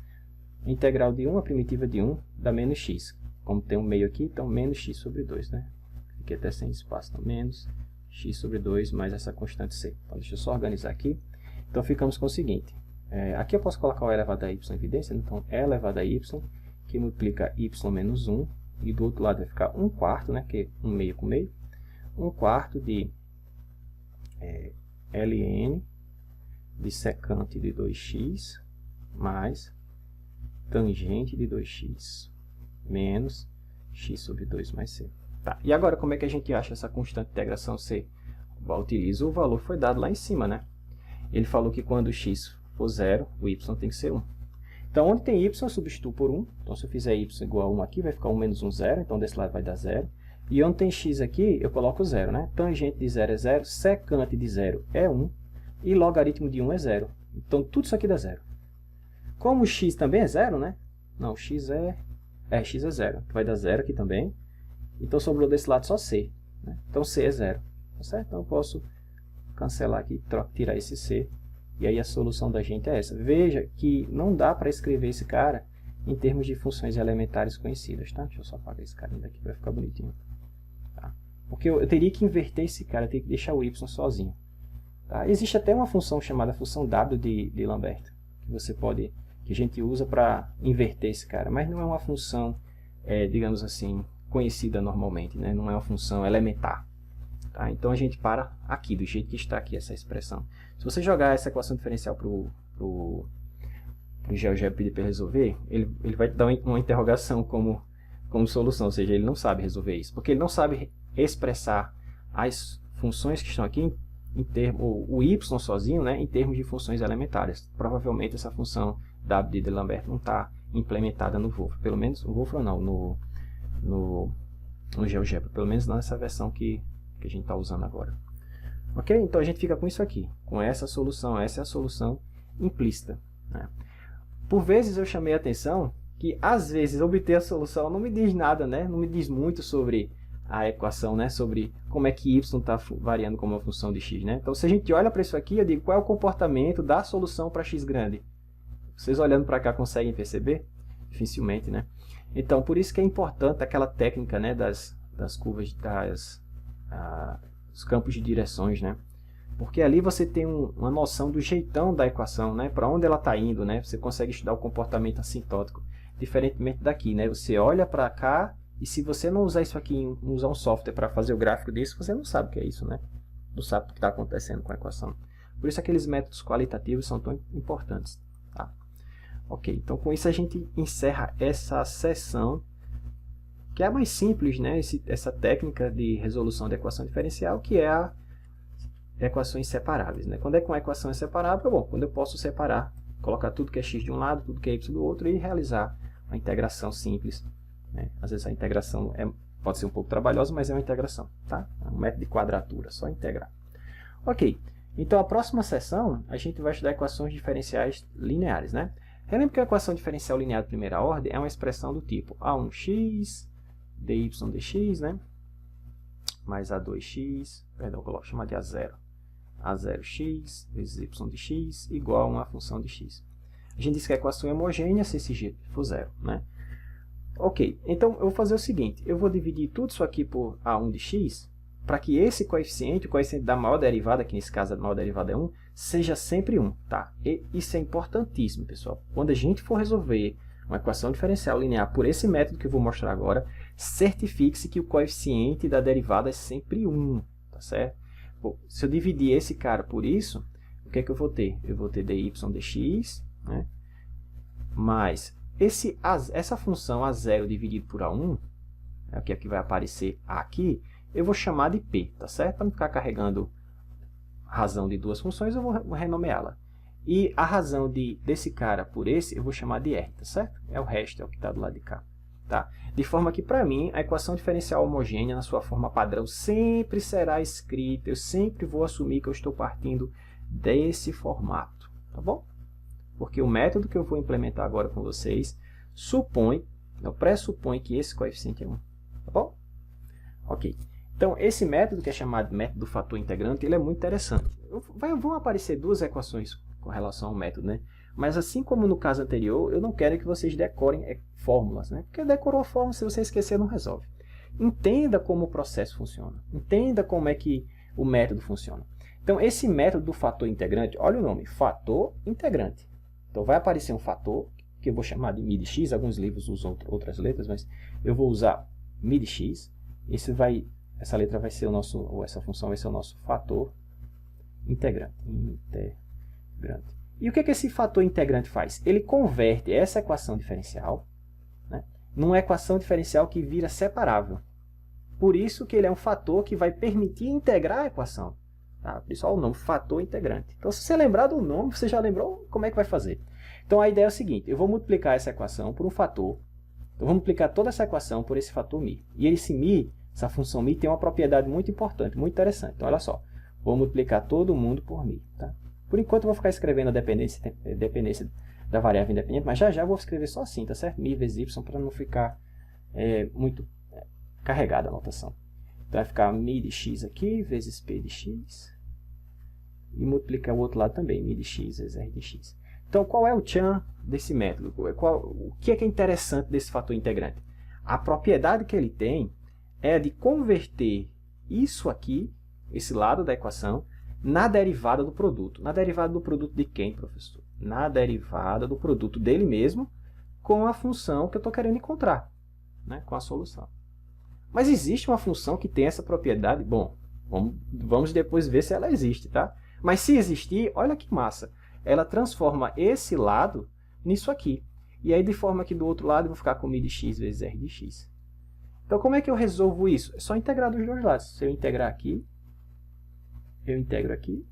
a integral de 1, a primitiva de 1, dá menos x. Como tem um meio aqui, então menos x sobre 2, né? Fiquei até sem espaço, então menos x sobre 2 mais essa constante c. Então deixa eu só organizar aqui. Então ficamos com o seguinte, aqui eu posso colocar o e elevado a y em evidência, então e elevado a y, que multiplica y menos 1, e do outro lado vai ficar 1 quarto, né, que é 1 meio com meio, 1 quarto de ln de secante de 2x mais tangente de 2x menos x sobre 2 mais c. Tá. E agora, como é que a gente acha essa constante de integração c? Utiliza o valor que foi dado lá em cima, né? Ele falou que quando x for 0, o y tem que ser 1. Então, onde tem y, eu substituo por 1. Então, se eu fizer y igual a 1 aqui, vai ficar 1 menos 1, 0. Então, desse lado vai dar 0. E onde tem x aqui, eu coloco 0, né? Tangente de 0 é 0, secante de 0 é 1 e logaritmo de 1 é 0. Então, tudo isso aqui dá 0. Como x também é 0, né? Não, x é 0. Vai dar 0 aqui também. Então, sobrou desse lado só c, né? Então, c é 0. Tá certo? Então, eu posso cancelar aqui, tirar esse c. E aí, a solução da gente é essa. Veja que não dá para escrever esse cara em termos de funções elementares conhecidas, tá? Deixa eu só apagar esse carinha daqui para ficar bonitinho. Tá? Porque eu teria que inverter esse cara, eu teria que deixar o y sozinho. Tá? Existe até uma função chamada função W de Lambert, que a gente usa para inverter esse cara, mas não é uma função, digamos assim, conhecida normalmente, né? Não é uma função elementar. Tá? Então a gente para aqui, do jeito que está aqui essa expressão. Se você jogar essa equação diferencial para o GeoGebra e pedir para resolver, ele vai te dar uma interrogação como solução, ou seja, ele não sabe resolver isso, porque ele não sabe expressar as funções que estão aqui o y sozinho, né, em termos de funções elementares. Provavelmente essa função W de Lambert não está implementada no Wolfram, pelo menos no Wolfram não, no GeoGebra, pelo menos não nessa versão que a gente está usando agora. Ok? Então a gente fica com isso aqui, com essa solução. Essa é a solução implícita, né? Por vezes eu chamei a atenção que às vezes obter a solução não me diz nada, né? Não me diz muito sobre a equação, né? Sobre como é que y está variando como uma função de x, né? Então se a gente olha para isso aqui, eu digo qual é o comportamento da solução para x grande. Vocês olhando para cá conseguem perceber? Dificilmente, né? Então por isso que é importante aquela técnica, né, das curvas, os campos de direções, né? Porque ali você tem uma noção do jeitão da equação, né? Para onde ela está indo, né? Você consegue estudar o comportamento assintótico, diferentemente daqui, né? Você olha para cá e se você não usar isso aqui, usar um software para fazer o gráfico disso, você não sabe o que é isso, né? Não sabe o que está acontecendo com a equação. Por isso aqueles métodos qualitativos são tão importantes, tá? Ok, então com isso a gente encerra essa sessão, que é a mais simples, né? Essa técnica de resolução de equação diferencial, que é a equações separáveis, né? Quando é que uma equação é separável? Bom, quando eu posso separar, colocar tudo que é x de um lado, tudo que é y do outro e realizar uma integração simples, né? Às vezes a integração pode ser um pouco trabalhosa, mas é uma integração, tá? É um método de quadratura, só integrar. Ok, então a próxima sessão a gente vai estudar equações diferenciais lineares, né? Relembra que a equação diferencial linear de primeira ordem é uma expressão do tipo a1x dy dx, né? Mais a2x, perdão, vou chamar de a0. A0x vezes y de x igual a uma função de x. A gente diz que a equação é homogênea se esse g for 0, né? Ok, então eu vou fazer o seguinte, eu vou dividir tudo isso aqui por a1 de x, para que esse coeficiente, o coeficiente da maior derivada, que nesse caso a maior derivada é 1, seja sempre 1, tá? E isso é importantíssimo, pessoal. Quando a gente for resolver uma equação diferencial linear por esse método que eu vou mostrar agora, certifique-se que o coeficiente da derivada é sempre 1, tá certo? Bom, se eu dividir esse cara por isso, o que é que eu vou ter? Eu vou ter dy dx, né? Mais essa função a0 dividido por a1, é o que aqui vai aparecer aqui, eu vou chamar de p, tá certo? Para não ficar carregando razão de duas funções, eu vou renomeá-la. E a razão desse cara por esse, eu vou chamar de r, tá certo? É o resto, é o que está do lado de cá. Tá? De forma que, para mim, a equação diferencial homogênea, na sua forma padrão, sempre será escrita, eu sempre vou assumir que eu estou partindo desse formato, tá bom? Porque o método que eu vou implementar agora com vocês pressupõe que esse coeficiente é 1, tá bom? Ok. Então, esse método, que é chamado de método do fator integrante, ele é muito interessante. Vão aparecer duas equações com relação ao método, né? Mas assim como no caso anterior, eu não quero que vocês decorem fórmulas, né? Porque decorou a fórmula, se você esquecer, não resolve. Entenda como o processo funciona. Entenda como é que o método funciona. Então, esse método do fator integrante, olha o nome, fator integrante. Então, vai aparecer um fator, que eu vou chamar de mid-x, alguns livros usam outras letras, mas eu vou usar mid-x. Essa letra vai ser o nosso, ou essa função vai ser o nosso fator integrante. integrante. E o que esse fator integrante faz? Ele converte essa equação diferencial, né, numa equação diferencial que vira separável. Por isso que ele é um fator que vai permitir integrar a equação. Tá? Pessoal, o nome fator integrante. Então, se você lembrar do nome, você já lembrou como é que vai fazer. Então, a ideia é o seguinte, eu vou multiplicar essa equação por um fator. Então, vou multiplicar toda essa equação por esse fator μ. E esse μ, essa função μ, tem uma propriedade muito importante, muito interessante. Então, olha só, vou multiplicar todo mundo por μ. Tá? Por enquanto, eu vou ficar escrevendo a dependência da variável independente, mas já já eu vou escrever só assim, tá certo? μ vezes y, para não ficar muito carregada a notação. Então, vai ficar μ de x aqui, vezes p de x, e multiplicar o outro lado também, μ de x vezes r de x. Então, qual é o tchan desse método? O que é interessante desse fator integrante? A propriedade que ele tem é de converter isso aqui, esse lado da equação, na derivada do produto. Na derivada do produto de quem, professor? Na derivada do produto dele mesmo com a função que eu estou querendo encontrar, né? Com a solução. Mas existe uma função que tem essa propriedade? Bom, vamos depois ver se ela existe, tá? Mas se existir, olha que massa. Ela transforma esse lado nisso aqui. E aí, de forma que do outro lado, eu vou ficar com μ de x vezes r de x. Então, como é que eu resolvo isso? É só integrar dos dois lados. Se eu integrar aqui, eu integro aqui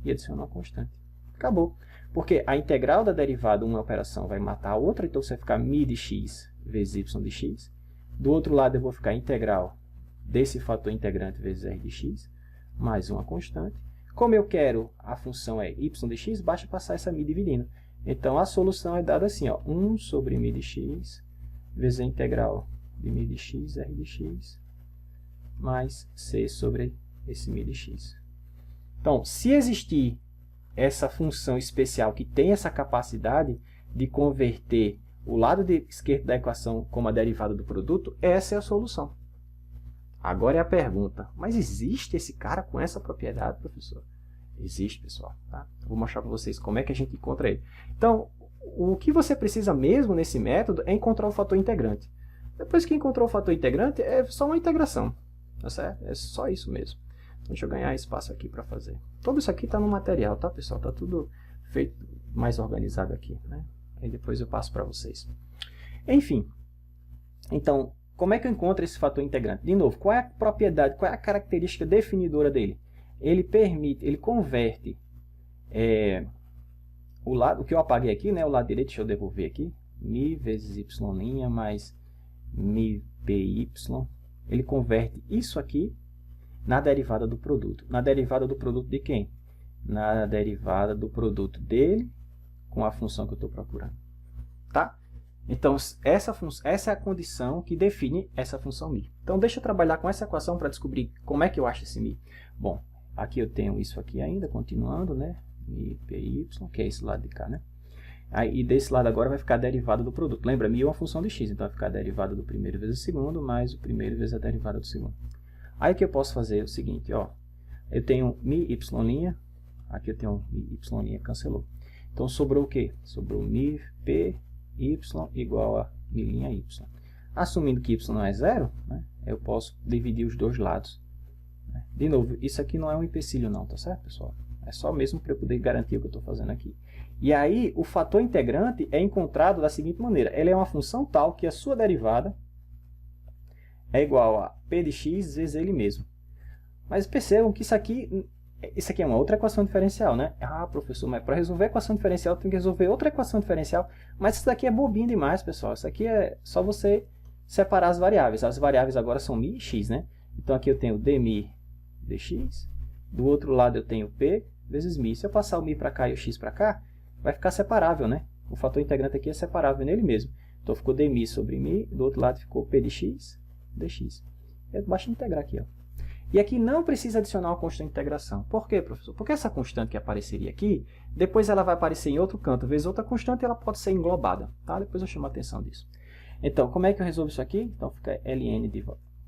e adiciono uma constante. Acabou. Porque a integral da derivada, uma operação, vai matar a outra. Então, você vai ficar μ de x vezes y de x. Do outro lado, eu vou ficar integral desse fator integrante vezes r de x, mais uma constante. Como eu quero, a função é y de x, basta passar essa μ dividindo. Então, a solução é dada assim, ó, 1 sobre μ de x, vezes a integral de μ de x, r de x, mais c sobre esse μ de x. Então, se existir essa função especial que tem essa capacidade de converter o lado esquerdo da equação como a derivada do produto, essa é a solução. Agora é a pergunta, mas existe esse cara com essa propriedade, professor? Existe, pessoal. Tá? Vou mostrar para vocês como é que a gente encontra ele. Então, o que você precisa mesmo nesse método é encontrar o fator integrante. Depois que encontrou o fator integrante, é só uma integração. Tá certo? É só isso mesmo. Deixa eu ganhar espaço aqui para fazer. Tudo isso aqui está no material, tá, pessoal? Está tudo feito mais organizado aqui, né? Aí depois eu passo para vocês. Enfim, então, como é que eu encontro esse fator integrante? De novo, qual é a propriedade, qual é a característica definidora dele? Ele permite, ele converte o que eu apaguei aqui, né, o lado direito, deixa eu devolver aqui, μ vezes y' mais μ py, ele converte isso aqui na derivada do produto. Na derivada do produto de quem? Na derivada do produto dele com a função que eu estou procurando. Tá? Então, essa é a condição que define essa função μ. Então, deixa eu trabalhar com essa equação para descobrir como é que eu acho esse μ. Bom, aqui eu tenho isso aqui ainda, continuando, né? μ py, que é esse lado de cá, né? Aí, e desse lado agora vai ficar a derivada do produto. Lembra, μ é uma função de x, então vai ficar a derivada do primeiro vezes o segundo, mais o primeiro vezes a derivada do segundo. Aí o que eu posso fazer é o seguinte, ó. Eu tenho μ y', aqui eu tenho μ y', cancelou. Então, sobrou o quê? Sobrou μ py igual a μ'y. Assumindo que y não é zero, né, eu posso dividir os dois lados. De novo, isso aqui não é um empecilho não, tá certo, pessoal? É só mesmo para eu poder garantir o que eu estou fazendo aqui. E aí, o fator integrante é encontrado da seguinte maneira. Ele é uma função tal que a sua derivada é igual a p de x vezes ele mesmo. Mas percebam que isso aqui é uma outra equação diferencial, né? Ah, professor, mas para resolver a equação diferencial tem que resolver outra equação diferencial. Mas isso daqui é bobinho demais, pessoal. Isso aqui é só você separar as variáveis. As variáveis agora são μ e x, né? Então aqui eu tenho dμ dx. Do outro lado eu tenho p vezes μ. Se eu passar o μ para cá e o x para cá, vai ficar separável, né? O fator integrante aqui é separável nele mesmo. Então ficou dμ sobre μ. Do outro lado ficou p de x dx. Basta integrar aqui, ó. E aqui não precisa adicionar uma constante de integração. Por quê, professor? Porque essa constante que apareceria aqui, depois ela vai aparecer em outro canto, vezes outra constante, ela pode ser englobada. Tá? Depois eu chamo a atenção disso. Então, como é que eu resolvo isso aqui? Então, fica ln de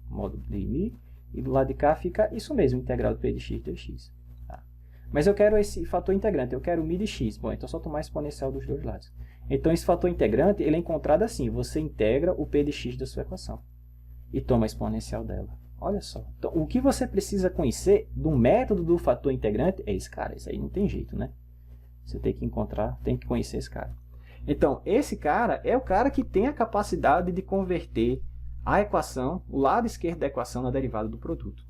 módulo de μ, e do lado de cá fica isso mesmo, integral de p de x dx. Tá? Mas eu quero esse fator integrante, eu quero μ de x. Bom, então é só tomar a exponencial dos dois lados. Então, esse fator integrante, ele é encontrado assim, você integra o p de x da sua equação e toma a exponencial dela. Olha só. Então, o que você precisa conhecer do método do fator integrante é esse cara. Isso aí não tem jeito, né? Você tem que encontrar, tem que conhecer esse cara. Então, esse cara é o cara que tem a capacidade de converter a equação, o lado esquerdo da equação, na derivada do produto.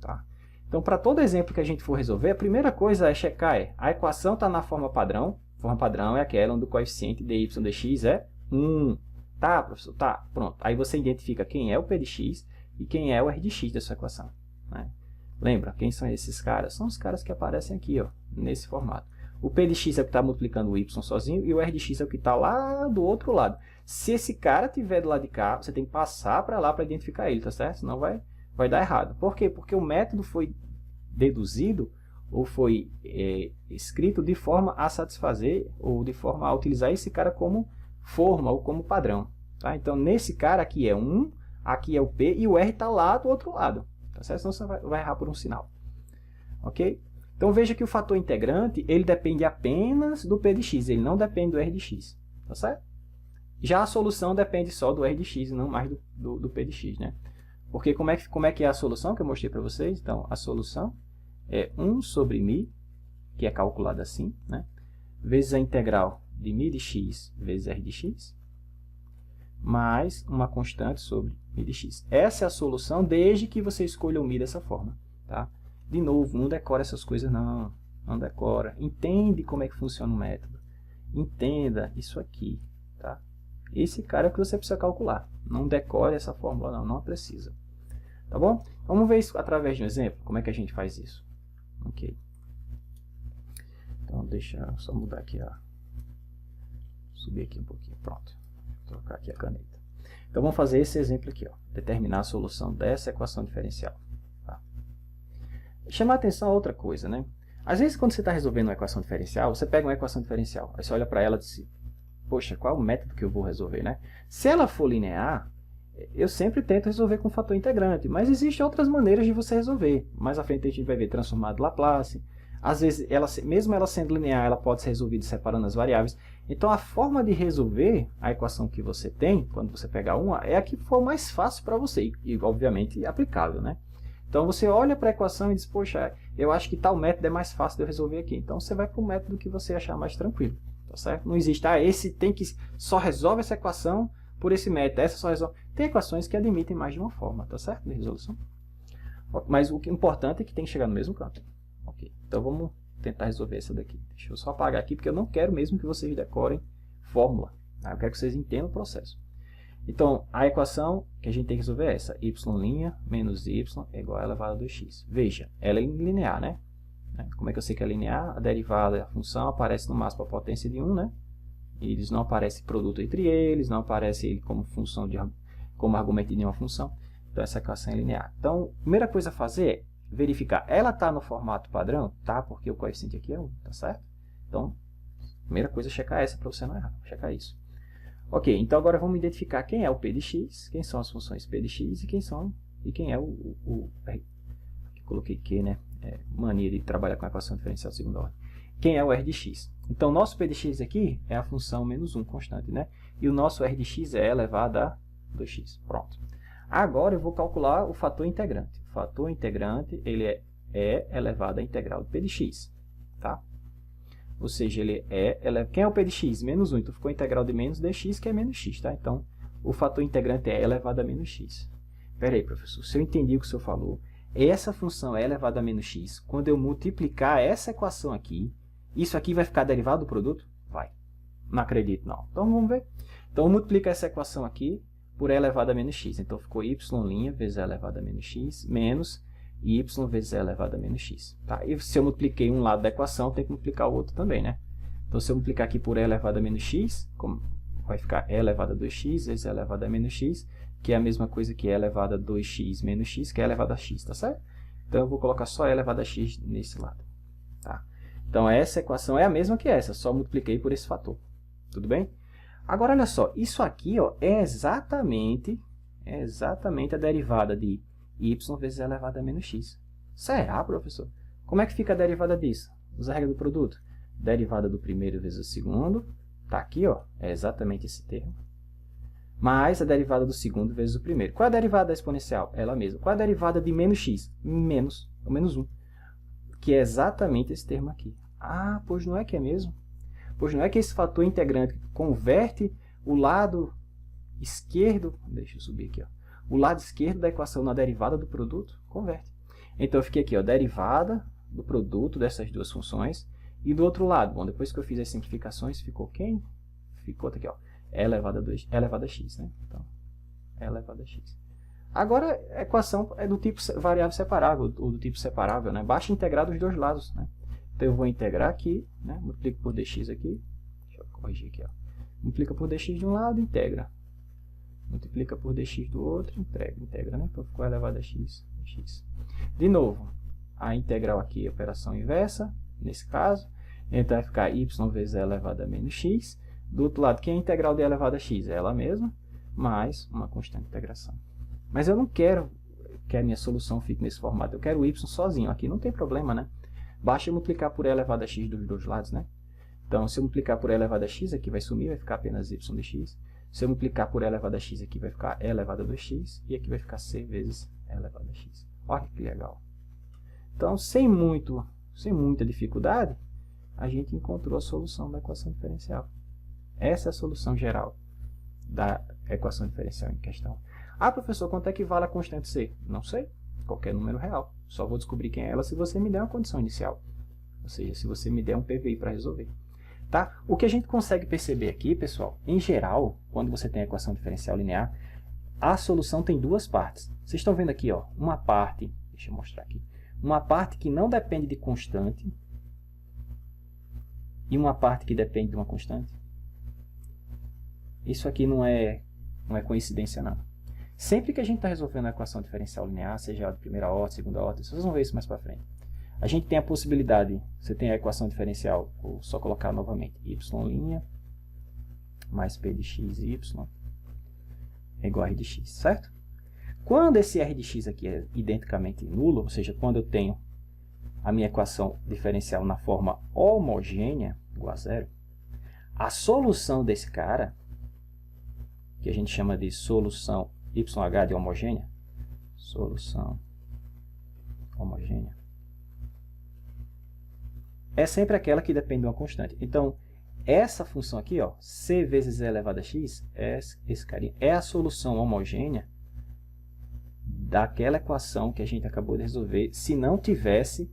Tá? Então, para todo exemplo que a gente for resolver, a primeira coisa é checar a equação está na forma padrão. A forma padrão é aquela onde o coeficiente dy dx é 1. Tá, professor? Tá, pronto. Aí você identifica quem é o p de x e quem é o r de x dessa equação. Né? Lembra, quem são esses caras? São os caras que aparecem aqui, ó, nesse formato. O p de x é o que está multiplicando o y sozinho e o r de x é o que está lá do outro lado. Se esse cara estiver do lado de cá, você tem que passar para lá para identificar ele, tá certo? Senão vai dar errado. Por quê? Porque o método foi deduzido ou foi escrito de forma a satisfazer ou de forma a utilizar esse cara como forma ou como padrão. Tá? Então, nesse cara aqui é 1, aqui é o p e o r está lá do outro lado. Tá certo? Senão você vai errar por um sinal. Ok? Então, veja que o fator integrante, ele depende apenas do p de x, ele não depende do r de x. Tá certo? Já a solução depende só do r de x e não mais do p de x. Né? Porque como é que é a solução que eu mostrei para vocês? Então, a solução é 1 sobre μ, que é calculado assim, né? Vezes a integral de μ de x vezes r de x, mais uma constante sobre μ de x. Essa é a solução desde que você escolha o μ dessa forma. Tá? De novo, não decora essas coisas não. Não decora. Entende como é que funciona o método. Entenda isso aqui. Tá? Esse cara é o que você precisa calcular. Não decore essa fórmula não, não precisa. Tá bom? Vamos ver isso através de um exemplo. Como é que a gente faz isso? Ok. Então, deixa eu só mudar aqui subir aqui um pouquinho. Pronto. Vou trocar aqui a caneta. Então, vamos fazer esse exemplo aqui. Ó. Determinar a solução dessa equação diferencial. Tá? Chamar atenção a outra coisa, né? Às vezes, quando você está resolvendo uma equação diferencial, você pega uma equação diferencial. Aí você olha para ela e diz, poxa, qual é o método que eu vou resolver, né? Se ela for linear, eu sempre tento resolver com fator integrante, mas existem outras maneiras de você resolver. Mais à frente a gente vai ver transformado Laplace. Às vezes, mesmo ela sendo linear, ela pode ser resolvida separando as variáveis. Então, a forma de resolver a equação que você tem, quando você pegar uma, é a que for mais fácil para você e, obviamente, aplicável, né? Então, você olha para a equação e diz, poxa, eu acho que tal método é mais fácil de eu resolver aqui. Então, você vai para o método que você achar mais tranquilo, tá certo? Não existe, esse tem que só resolve essa equação por esse método, essa só resolve. Tem equações que admitem mais de uma forma, tá certo? De resolução. Mas o que é importante é que tem que chegar no mesmo canto. Ok, então vamos tentar resolver essa daqui. Deixa eu só apagar aqui, porque eu não quero mesmo que vocês decorem fórmula. Tá? Eu quero que vocês entendam o processo. Então, a equação que a gente tem que resolver é essa. Y' menos y é igual a elevado a 2x. Veja, ela é linear, né? Como é que eu sei que é linear? A derivada da função aparece no máximo a potência de 1, né? E eles não aparecem produto entre eles, não aparece ele como função como argumento de nenhuma função. Então, essa equação é linear. Então, a primeira coisa a fazer é verificar. Ela está no formato padrão? Tá, porque o coeficiente aqui é 1, tá certo? Então, a primeira coisa é checar essa para você não errar. Checar isso. Ok, então agora vamos identificar quem é o p de x, quem são as funções p de x e quem é o que coloquei Q, né? Mania de trabalhar com a equação diferencial de segunda ordem. Quem é o r de x? Então, nosso p de x aqui é a função menos 1 constante, né? E o nosso r de x é elevado a 2x. Pronto. Agora eu vou calcular o fator integrante. O fator integrante ele é elevado à integral do p de x. Tá? Ou seja, quem é o p de x? Menos 1. Então, ficou a integral de menos dx, que é menos x. Tá? Então, o fator integrante é elevado a menos x. Espera aí, professor. Se eu entendi o que o senhor falou, essa função é elevada a menos x. Quando eu multiplicar essa equação aqui, isso aqui vai ficar derivado do produto? Vai. Não acredito, não. Então, vamos ver. Então, multiplica essa equação aqui por e elevado a menos x. Então, ficou y' vezes e elevado a menos x, menos y vezes e elevado a menos x. Tá? E se eu multipliquei um lado da equação, tem que multiplicar o outro também, né? Então, se eu multiplicar aqui por e elevado a menos x, vai ficar e elevado a 2x vezes e elevado a menos x, que é a mesma coisa que e elevado a 2x menos x, que é elevado a x, tá certo? Então, eu vou colocar só e elevado a x nesse lado. Tá? Então, essa equação é a mesma que essa, só multipliquei por esse fator. Tudo bem? Agora, olha só, isso aqui ó, é exatamente a derivada de y vezes e elevado a menos x. Será, professor? Como é que fica a derivada disso? Usa a regra do produto. Derivada do primeiro vezes o segundo, está aqui, ó, é exatamente esse termo. Mais a derivada do segundo vezes o primeiro. Qual é a derivada da exponencial? Ela mesma. Qual é a derivada de menos x? Menos 1. Que é exatamente esse termo aqui. Ah, pois não é que é mesmo? Pois não é que esse fator integrante converte o lado esquerdo, deixa eu subir aqui, ó, o lado esquerdo da equação na derivada do produto? Converte. Então eu fiquei aqui, ó, derivada do produto dessas duas funções, e do outro lado, bom, depois que eu fiz as simplificações, ficou quem? Ficou aqui, ó, e elevado a x, né? Então, e elevado a x. Agora, a equação é do tipo variável separável, ou do tipo separável, né? Basta integrar dos dois lados, né? Então, eu vou integrar aqui, né? Multiplico por dx aqui. Deixa eu corrigir aqui, ó. Multiplica por dx de um lado, integra. Multiplica por dx do outro, integra, né? Então, ficou elevado a x. De novo, a integral aqui é operação inversa, nesse caso. Então, vai ficar y vezes e elevado a menos x. Do outro lado, que é a integral de e elevado a x? É ela mesma, mais uma constante de integração. Mas eu não quero que a minha solução fique nesse formato. Eu quero o y sozinho. Aqui não tem problema, né? Basta eu multiplicar por e elevado a x dos dois lados, né? Então, se eu multiplicar por e elevado a x, aqui vai sumir, vai ficar apenas y de x. Se eu multiplicar por e elevado a x, aqui vai ficar e elevado a 2x. E aqui vai ficar c vezes e elevado a x. Olha que legal. Então, sem muita dificuldade, a gente encontrou a solução da equação diferencial. Essa é a solução geral da equação diferencial em questão. Ah, professor, quanto é que vale a constante c? Não sei. Qualquer número real. Só vou descobrir quem é ela se você me der uma condição inicial. Ou seja, se você me der um PVI para resolver. Tá? O que a gente consegue perceber aqui, pessoal, em geral, quando você tem a equação diferencial linear, a solução tem duas partes. Vocês estão vendo aqui, ó, uma parte, deixa eu mostrar aqui, uma parte que não depende de constante e uma parte que depende de uma constante. Isso aqui não é coincidência, não. Sempre que a gente está resolvendo a equação diferencial linear, seja de primeira ordem, segunda ordem, vocês vão ver isso mais para frente. A gente tem a possibilidade, você tem a equação diferencial, vou só colocar novamente, y' mais p de x y é igual a r de x, certo? Quando esse r de x aqui é identicamente nulo, ou seja, quando eu tenho a minha equação diferencial na forma homogênea, igual a zero, a solução desse cara, que a gente chama de solução YH de homogênea, solução homogênea, é sempre aquela que depende de uma constante. Então, essa função aqui, ó, c vezes e elevado a x, esse carinha, é a solução homogênea daquela equação que a gente acabou de resolver, se não tivesse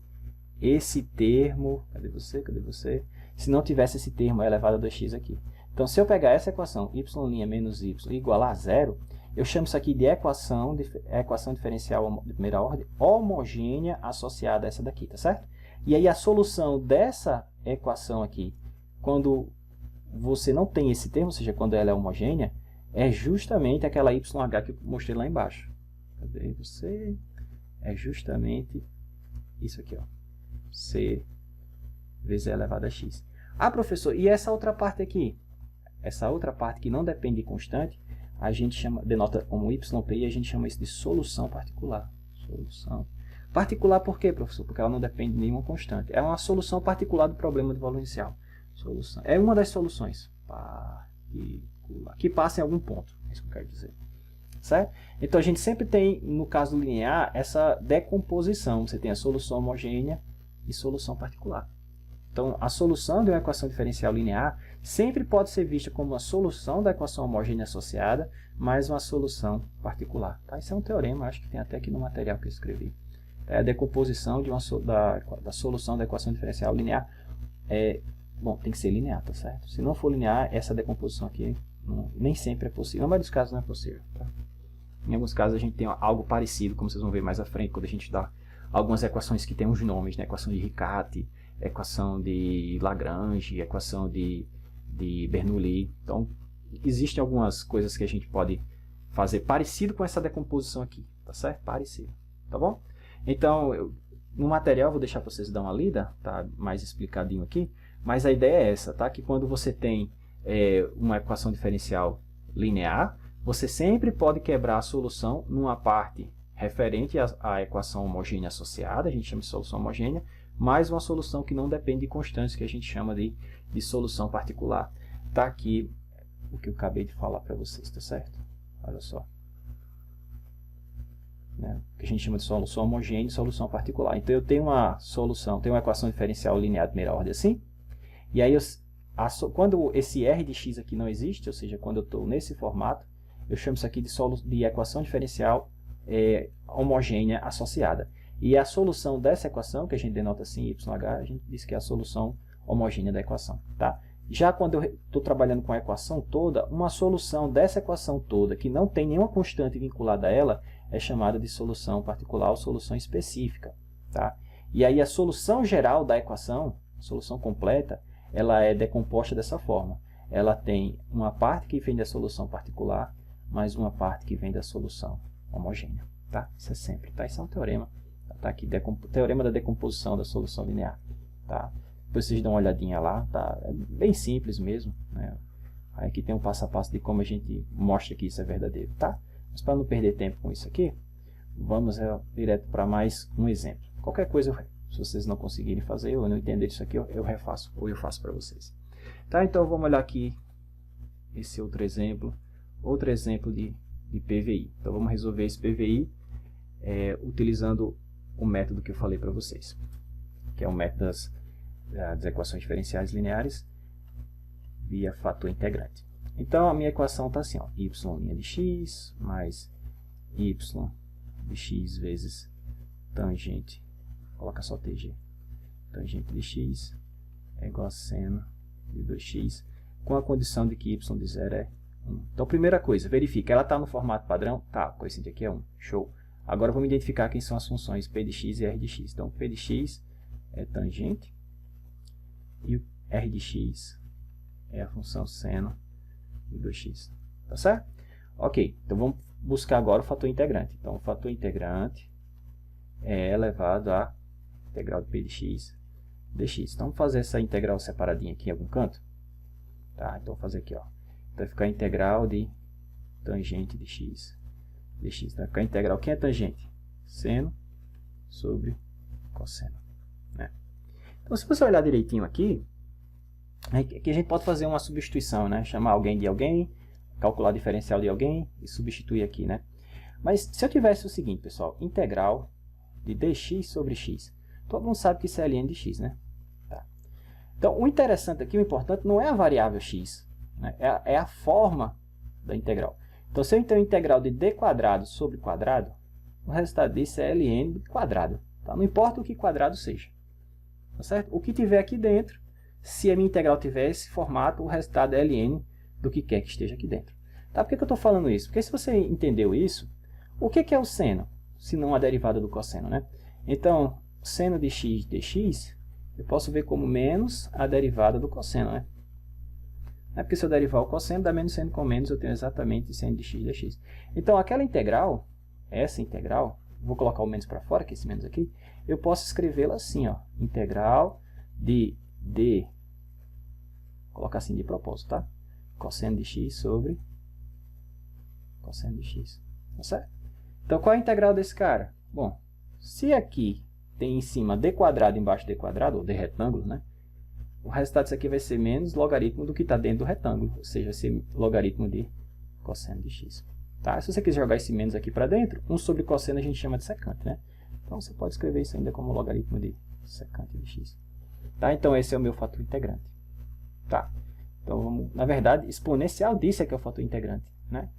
esse termo, cadê você? Se não tivesse esse termo elevado a 2x aqui. Então, se eu pegar essa equação, y' menos y igual a zero, eu chamo isso aqui de equação diferencial de primeira ordem homogênea associada a essa daqui, tá certo? E aí a solução dessa equação aqui, quando você não tem esse termo, ou seja, quando ela é homogênea, é justamente aquela YH que eu mostrei lá embaixo. Cadê você? É justamente isso aqui, ó. C vezes e elevado a x. Ah, professor, e essa outra parte aqui? Essa outra parte que não depende de constante, a gente denota como yp e a gente chama isso de solução particular. Solução particular por quê, professor? Porque ela não depende de nenhuma constante. É uma solução particular do problema de valor inicial. Solução. É uma das soluções particular, que passa em algum ponto. É isso que eu quero dizer. Certo? Então, a gente sempre tem, no caso linear, essa decomposição. Você tem a solução homogênea e solução particular. Então, a solução de uma equação diferencial linear sempre pode ser vista como uma solução da equação homogênea associada, mais uma solução particular. Tá? Isso é um teorema, acho que tem até aqui no material que eu escrevi. É a decomposição da solução da equação diferencial linear. Bom, tem que ser linear, tá certo? Se não for linear, essa decomposição aqui nem sempre é possível. Na maioria dos casos não é possível. Tá? Em alguns casos a gente tem algo parecido, como vocês vão ver mais à frente, quando a gente dá algumas equações que têm uns nomes, né? Equação de Riccati, equação de Lagrange, equação de Bernoulli. Então, existem algumas coisas que a gente pode fazer parecido com essa decomposição aqui, tá certo? Parecido, tá bom? Então, no material eu vou deixar para vocês dar uma lida, tá mais explicadinho aqui, mas a ideia é essa, tá? Que quando você tem uma equação diferencial linear, você sempre pode quebrar a solução numa parte referente à equação homogênea associada, a gente chama de solução homogênea, mais uma solução que não depende de constantes, que a gente chama de solução particular. Tá aqui o que eu acabei de falar para vocês, tá certo? Olha só. Né? Que a gente chama de solução homogênea e solução particular. Então, eu tenho uma solução, tenho uma equação diferencial linear de primeira ordem assim, e aí quando esse r de x aqui não existe, ou seja, quando eu estou nesse formato, eu chamo isso aqui de equação diferencial homogênea associada. E a solução dessa equação, que a gente denota assim, YH, a gente diz que é a solução homogênea da equação. Tá? Já quando eu estou trabalhando com a equação toda, uma solução dessa equação toda, que não tem nenhuma constante vinculada a ela, é chamada de solução particular ou solução específica. Tá? E aí a solução geral da equação, a solução completa, ela é decomposta dessa forma. Ela tem uma parte que vem da solução particular, mais uma parte que vem da solução homogênea. Tá? Isso é sempre. Tá? Isso é um teorema. Tá aqui, teorema da decomposição da solução linear. Tá? Depois vocês dão uma olhadinha lá. Tá? É bem simples mesmo. Né? Aí aqui tem um passo a passo de como a gente mostra que isso é verdadeiro. Tá? Mas para não perder tempo com isso aqui, vamos direto para mais um exemplo. Qualquer coisa, se vocês não conseguirem fazer ou não entenderem isso aqui, eu refaço ou eu faço para vocês. Tá? Então vamos olhar aqui esse outro exemplo de PVI. Então vamos resolver esse PVI utilizando o método que eu falei para vocês, que é o método das equações diferenciais lineares via fator integrante. Então a minha equação está assim, ó, y' de x mais y de x vezes tangente, coloca só TG, tangente de x é igual a seno de 2x, com a condição de que y de 0 é 1. Então, primeira coisa, verifica, ela está no formato padrão? Tá, o coeficiente aqui é 1, show. Agora vamos identificar quem são as funções p de x e r de x. Então, p de x é tangente e o r de x é a função seno de 2x. Tá certo? Ok, então vamos buscar agora o fator integrante. Então, o fator integrante é elevado a integral de p de x dx. Então, vamos fazer essa integral separadinha aqui em algum canto. Tá, então, vou fazer aqui, ó. Vai ficar integral de tangente de x dx. Vai ficar integral. Quem é tangente? Seno sobre cosseno. Né? Então, se você olhar direitinho aqui, aqui a gente pode fazer uma substituição, né? Chamar alguém de alguém, calcular o diferencial de alguém e substituir aqui, né? Mas se eu tivesse o seguinte, pessoal, integral de dx sobre x. Todo mundo sabe que isso é ln de x, né? Tá. Então, o interessante aqui, o importante, não é a variável x, né? É a forma da integral. Então, se eu tenho integral de d quadrado sobre quadrado, o resultado disso é ln quadrado. Tá? Não importa o que quadrado seja. Tá certo? O que tiver aqui dentro, se a minha integral tiver esse formato, o resultado é ln do que quer que esteja aqui dentro. Tá? Por que eu estou falando isso? Porque se você entendeu isso, o que é o seno? Se não a derivada do cosseno, né? Então, seno de x dx, eu posso ver como menos a derivada do cosseno, né? É porque se eu derivar o cosseno, dá menos seno com menos, eu tenho exatamente seno de x dx. Então, aquela integral, essa integral, vou colocar o menos para fora, que é esse menos aqui, eu posso escrevê-la assim, ó, integral de d, colocar assim de propósito, tá? Cosseno de x sobre cosseno de x, tá certo? Então, qual é a integral desse cara? Bom, se aqui tem em cima d quadrado, embaixo d quadrado, ou d retângulo, né? O resultado disso aqui vai ser menos logaritmo do que está dentro do retângulo, ou seja, vai ser logaritmo de cosseno de x. Tá? Se você quiser jogar esse menos aqui para dentro, 1 sobre cosseno a gente chama de secante, né? Então, você pode escrever isso ainda como logaritmo de secante de x. Tá? Então, esse é o meu fator integrante. Tá? Então, vamos, na verdade, exponencial disso é que é o fator integrante, né?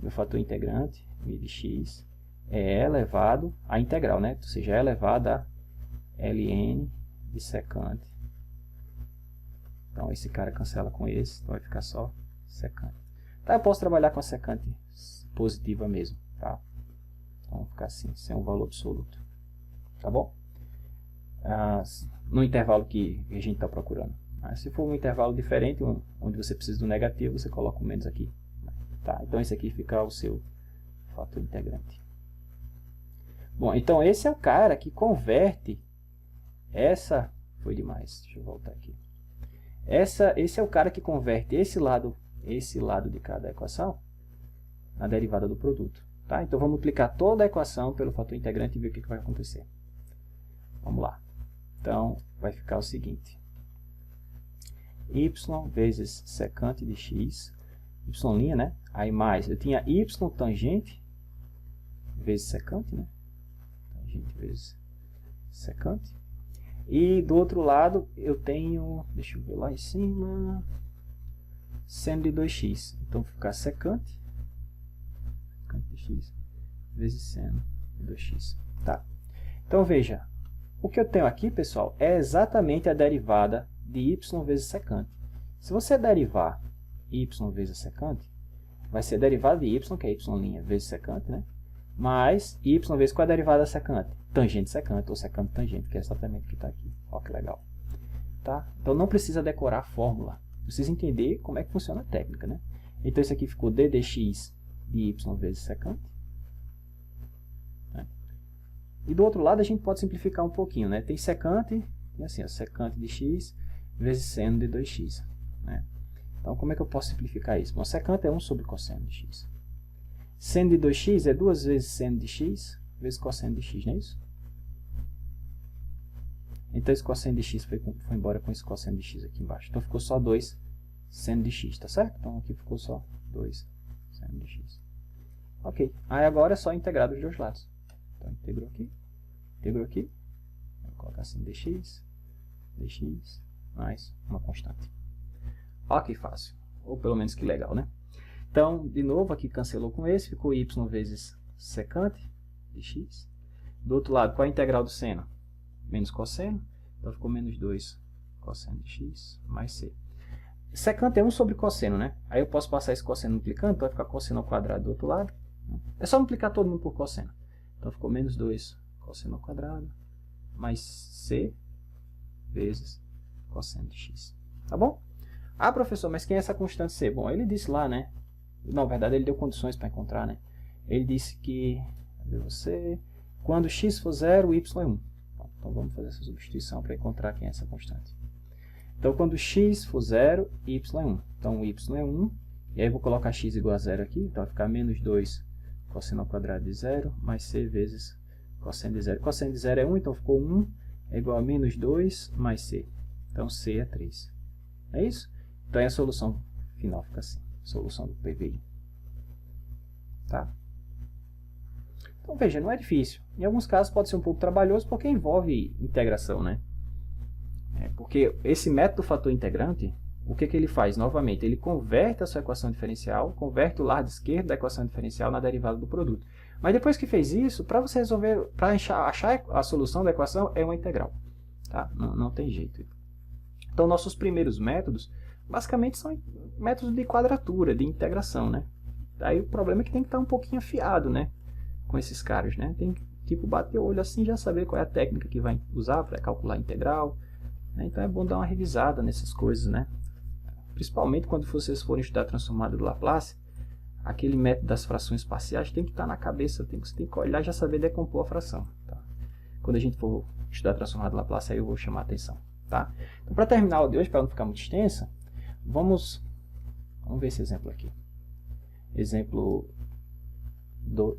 Meu fator integrante, mi de x, é elevado à integral, né? Ou seja, é elevado a ln de secante. Então, esse cara cancela com esse, então vai ficar só secante. Tá? Eu posso trabalhar com a secante positiva mesmo, tá? Então, vai ficar assim, sem um valor absoluto. Tá bom? No intervalo que a gente está procurando. Se for um intervalo diferente, onde você precisa do negativo, você coloca o menos aqui. Tá? Então, esse aqui fica o seu fator integrante. Bom, então esse é o cara que converte essa... Foi demais, deixa eu voltar aqui. Esse é o cara que converte esse lado de cada equação na derivada do produto. Tá? Então, vamos multiplicar toda a equação pelo fator integrante e ver o que vai acontecer. Vamos lá. Então, vai ficar o seguinte. Y vezes secante de x, y', né? Aí mais, eu tinha y tangente vezes secante, né? Tangente vezes secante. E do outro lado eu tenho, deixa eu ver lá em cima, seno de 2x. Então vai ficar secante de x vezes seno de 2x. Tá? Então veja, o que eu tenho aqui, pessoal, é exatamente a derivada de y vezes secante. Se você derivar y vezes a secante, vai ser a derivada de y, que é y' vezes secante, né? Mais y vezes qual é a derivada da secante? Tangente secante, ou secante tangente, que é exatamente o que está aqui. Olha que legal. Tá? Então não precisa decorar a fórmula, precisa entender como é que funciona a técnica, né? Então isso aqui ficou d dx de y vezes secante. Né? E do outro lado a gente pode simplificar um pouquinho, né? Tem secante, e assim, ó, secante de x vezes seno de 2x. Né? Então como é que eu posso simplificar isso? Bom, secante é 1 sobre cosseno de x. Seno de 2x é 2 vezes seno de x vezes cosseno de x, não é isso? Então esse cosseno de x foi embora com esse cosseno de x aqui embaixo. Então ficou só 2 seno de x, tá certo? Então aqui ficou só 2 seno de x. Ok. Aí agora é só integrar dos dois lados. Então integrou aqui. Vou colocar assim dx mais uma constante. Olha que fácil. Ou pelo menos que legal, né? Então, de novo, aqui cancelou com esse, ficou y vezes secante de x. Do outro lado, qual é a integral do seno? Menos cosseno, então ficou menos 2 cosseno de x mais c. Secante é 1 sobre cosseno, né? Aí eu posso passar esse cosseno multiplicando, então vai ficar cosseno ao quadrado do outro lado. É só multiplicar todo mundo por cosseno. Então ficou menos 2 cosseno ao quadrado mais c vezes cosseno de x. Tá bom? Ah, professor, mas quem é essa constante c? Bom, ele disse lá, né? Na verdade, ele deu condições para encontrar, né? Ele disse que, cadê você? Quando x for 0, y é 1. Então, vamos fazer essa substituição para encontrar quem é essa constante. Então, quando x for 0, y é 1. Então, y é 1. E aí, eu vou colocar x igual a 0 aqui. Então, vai ficar menos 2 cosseno ao quadrado de 0, mais c vezes cosseno de 0. Cosseno de 0 é 1, então ficou 1 é igual a menos 2 mais c. Então, c é 3. É isso? Então, a solução final fica assim. Solução do PVI. Tá? Então, veja, não é difícil. Em alguns casos pode ser um pouco trabalhoso porque envolve integração, né? Porque esse método fator integrante, o que ele faz? Novamente, ele converte a sua equação diferencial, converte o lado esquerdo da equação diferencial na derivada do produto. Mas depois que fez isso, para você resolver, para achar a solução da equação, é uma integral. Tá? Não tem jeito. Então, nossos primeiros métodos, basicamente, são métodos de quadratura, de integração, né? Aí o problema é que tem que estar um pouquinho afiado, né? Com esses caras, né? Tem que, tipo, bater o olho assim e já saber qual é a técnica que vai usar para calcular a integral. Né? Então é bom dar uma revisada nessas coisas, né? Principalmente quando vocês forem estudar a transformada do Laplace, aquele método das frações parciais tem que estar na cabeça, você tem que olhar e já saber decompor a fração. Tá? Quando a gente for estudar a transformada do Laplace, aí eu vou chamar a atenção. Tá? Então, para terminar a aula de hoje, para não ficar muito extensa, vamos ver esse exemplo aqui. Exemplo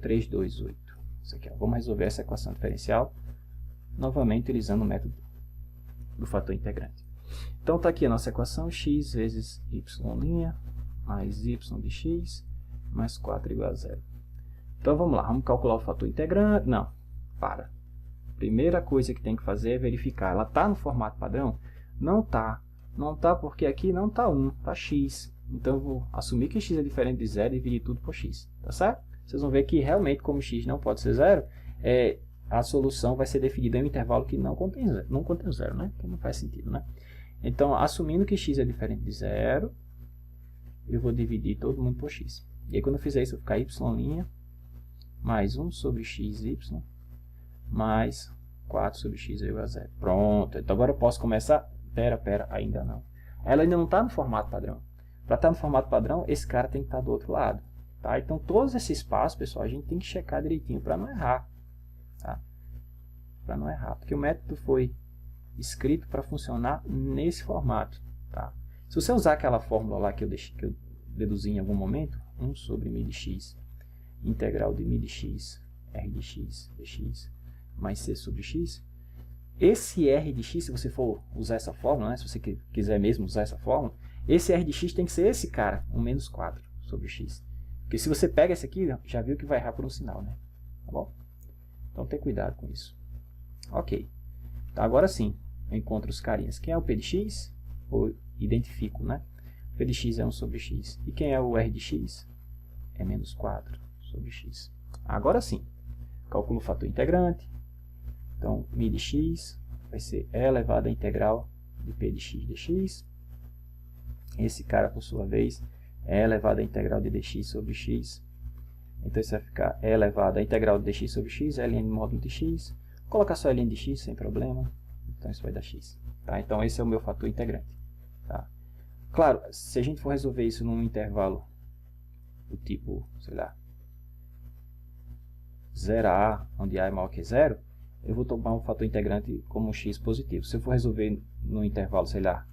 328. Isso aqui, ó. Vamos resolver essa equação diferencial, novamente utilizando o método do fator integrante. Então está aqui a nossa equação, x vezes y' mais y de x mais 4 igual a 0. Então vamos lá, vamos calcular o fator integrante. Não, para. Primeira coisa que tem que fazer é verificar. Ela está no formato padrão? Não está. Não está porque aqui não está 1, está x. Então eu vou assumir que x é diferente de 0 e dividir tudo por x. Tá certo? Vocês vão ver que realmente, como x não pode ser 0, a solução vai ser definida em um intervalo que não contém 0, né? Que não faz sentido, né? Então, assumindo que x é diferente de 0, eu vou dividir todo mundo por x. E aí, quando eu fizer isso, vai ficar y' mais 1 sobre xy mais 4 sobre x igual a 0. Pronto. Então, agora eu posso começar... Pera, ainda não. Ela ainda não está no formato padrão. Para estar no formato padrão, esse cara tem que estar do outro lado. Tá? Então, todos esses passos, pessoal, a gente tem que checar direitinho para não errar. Tá? Para não errar. Porque o método foi escrito para funcionar nesse formato. Tá? Se você usar aquela fórmula lá que eu deduzi em algum momento, 1 sobre μ de x, integral de μ de x, r de x, dx, mais c sobre x, esse r de x, se você for usar essa fórmula, né, se você quiser mesmo usar essa fórmula, esse r de x tem que ser esse cara, um menos 4 sobre x. Porque se você pega esse aqui, já viu que vai errar por um sinal, né? Tá bom? Então, tem cuidado com isso. Ok. Então, agora sim, eu encontro os carinhas. Quem é o P de x? Eu identifico, né? O P de x é 1 sobre x. E quem é o R de x? É menos 4 sobre x. Agora sim, calculo o fator integrante. Então, mi de x vai ser e elevado à integral de P de x dx. Esse cara, por sua vez, é elevado à integral de dx sobre x. Então, isso vai ficar e elevado à integral de dx sobre x, ln módulo de x. Vou colocar só ln de x, sem problema. Então, isso vai dar x. Tá? Então, esse é o meu fator integrante. Tá? Claro, se a gente for resolver isso num intervalo do tipo, sei lá, 0a, onde a é maior que 0, eu vou tomar um fator integrante como um x positivo. Se eu for resolver no intervalo, sei lá,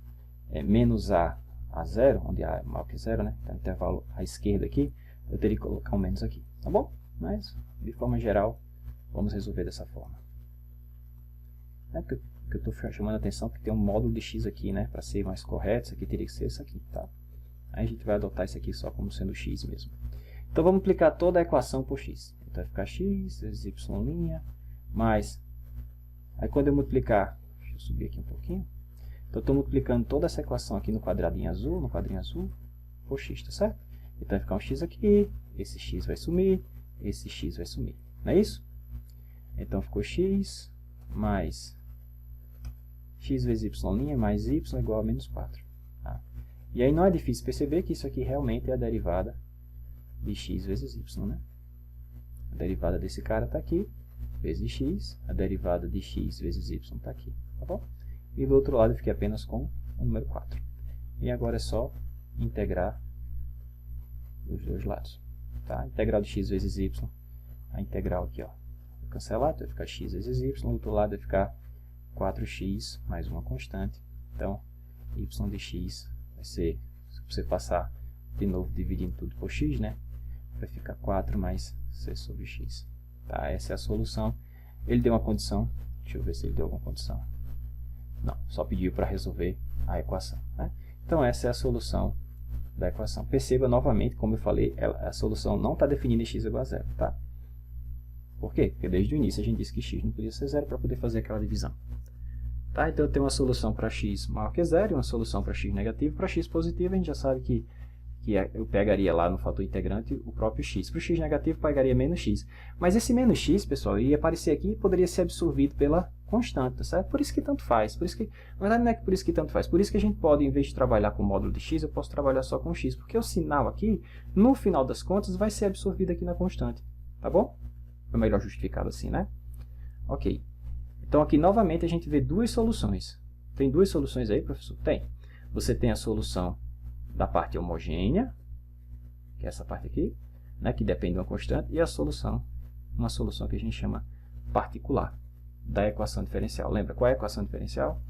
menos a 0, onde a é maior que 0, né? Então, intervalo à esquerda aqui, eu teria que colocar um menos aqui, tá bom? Mas, de forma geral, vamos resolver dessa forma. Porque eu estou chamando a atenção que tem um módulo de x aqui, né? Para ser mais correto, isso aqui teria que ser isso aqui, tá? Aí a gente vai adotar isso aqui só como sendo x mesmo. Então, vamos aplicar toda a equação por x. Então, vai ficar x vezes y' mais... Aí, quando eu multiplicar... Deixa eu subir aqui um pouquinho. Então, eu estou multiplicando toda essa equação aqui no quadradinho azul, por x, tá certo? Então, vai ficar um x aqui, esse x vai sumir, esse x vai sumir. Não é isso? Então, ficou x mais x vezes y' mais y igual a menos 4. Tá? E aí não é difícil perceber que isso aqui realmente é a derivada de x vezes y, né? A derivada desse cara está aqui, vezes x, a derivada de x vezes y está aqui, tá bom? E do outro lado eu fiquei apenas com o número 4. E agora é só integrar os dois lados. Tá? Integral de x vezes y, a integral aqui, ó, vou cancelar, então vai ficar x vezes y, do outro lado vai ficar 4x mais uma constante. Então, y de x vai ser, se você passar de novo dividindo tudo por x, né? Vai ficar 4 mais c sobre x. Tá? Essa é a solução. Ele deu uma condição. Deixa eu ver se ele deu alguma condição. Não, só pediu para resolver a equação. Né? Então, essa é a solução da equação. Perceba novamente, como eu falei, a solução não está definida em x igual a 0. Tá? Por quê? Porque desde o início a gente disse que x não podia ser 0 para poder fazer aquela divisão. Tá? Então, eu tenho uma solução para x maior que 0 e uma solução para x negativo. Para x positivo, a gente já sabe que eu pegaria lá no fator integrante o próprio x. Para o x negativo, pegaria menos x. Mas esse menos x, pessoal, ia aparecer aqui e poderia ser absorvido pela constante, tá certo? Por isso que tanto faz. Por isso que, na verdade, não é por isso que tanto faz. Por isso que a gente pode, em vez de trabalhar com o módulo de x, eu posso trabalhar só com x. Porque o sinal aqui, no final das contas, vai ser absorvido aqui na constante. Tá bom? É melhor justificado assim, né? Ok. Então, aqui, novamente, a gente vê duas soluções. Tem duas soluções aí, professor? Tem. Você tem a solução da parte homogênea, que é essa parte aqui, né, que depende de uma constante, e a solução, uma solução que a gente chama particular da equação diferencial. Lembra qual é a equação diferencial?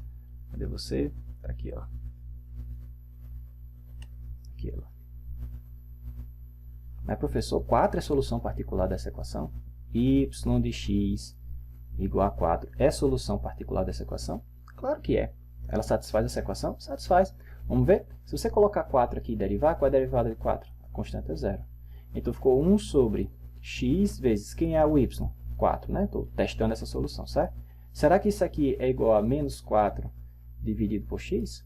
Cadê você? Está aqui, ó. Aqui, ó. Mas, professor, 4 é a solução particular dessa equação? Y de x igual a 4 é a solução particular dessa equação? Claro que é. Ela satisfaz essa equação? Satisfaz. Vamos ver? Se você colocar 4 aqui e derivar, qual é a derivada de 4? A constante é 0. Então, ficou 1 sobre x vezes, quem é o y? 4, né? Estou testando essa solução, certo? Será que isso aqui é igual a menos 4 dividido por x?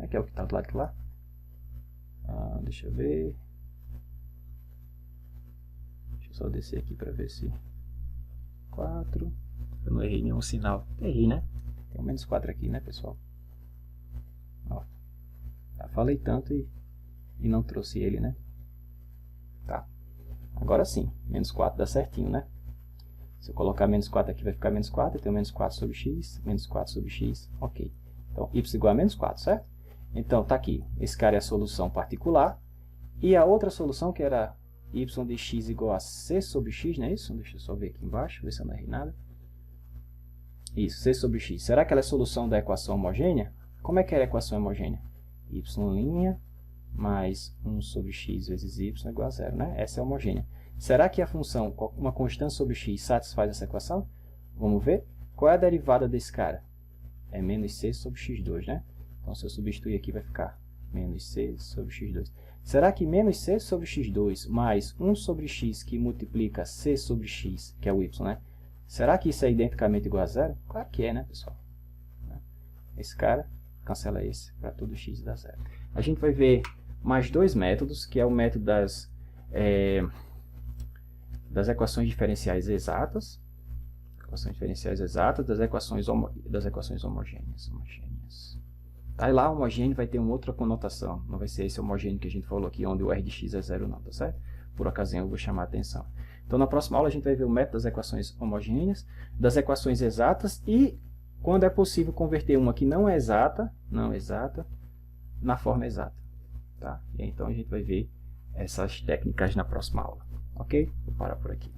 Que é o que está do lado de lá. Deixa eu ver. Deixa eu só descer aqui para ver se... 4. Eu não errei nenhum sinal. Errei, né? Tem um menos 4 aqui, né, pessoal? Ó. Já falei tanto e não trouxe ele, né? Tá. Agora sim, menos 4 dá certinho, né? Se eu colocar menos 4 aqui, vai ficar menos 4. Eu tenho menos 4 sobre x, menos 4 sobre x. Ok. Então, y igual a menos 4, certo? Então, tá aqui. Esse cara é a solução particular. E a outra solução, que era y de x igual a c sobre x, não é isso? Deixa eu só ver aqui embaixo, ver se eu não errei nada. Isso, c sobre x. Será que ela é a solução da equação homogênea? Como é que era a equação homogênea? y' mais 1 sobre x vezes y igual a 0, né? Essa é homogênea. Será que a função, uma constante sobre x, satisfaz essa equação? Vamos ver. Qual é a derivada desse cara? É menos c sobre x2, né? Então, se eu substituir aqui, vai ficar menos c sobre x2. Será que menos c sobre x2 mais 1 sobre x que multiplica c sobre x, que é o y, né? Será que isso é identicamente igual a 0? Claro que é, né, pessoal? esse cara, cancela esse, para tudo x dá zero. A gente vai ver mais dois métodos, que é o método das equações diferenciais exatas, das equações homogêneas. Aí lá, homogêneo vai ter uma outra conotação, não vai ser esse homogêneo que a gente falou aqui, onde o r de x é zero não, tá certo? Por ocasião eu vou chamar a atenção. Então na próxima aula a gente vai ver o método das equações homogêneas, das equações exatas e quando é possível converter uma que não exata, na forma exata. Tá? E então a gente vai ver essas técnicas na próxima aula. Ok? Vou parar por aqui.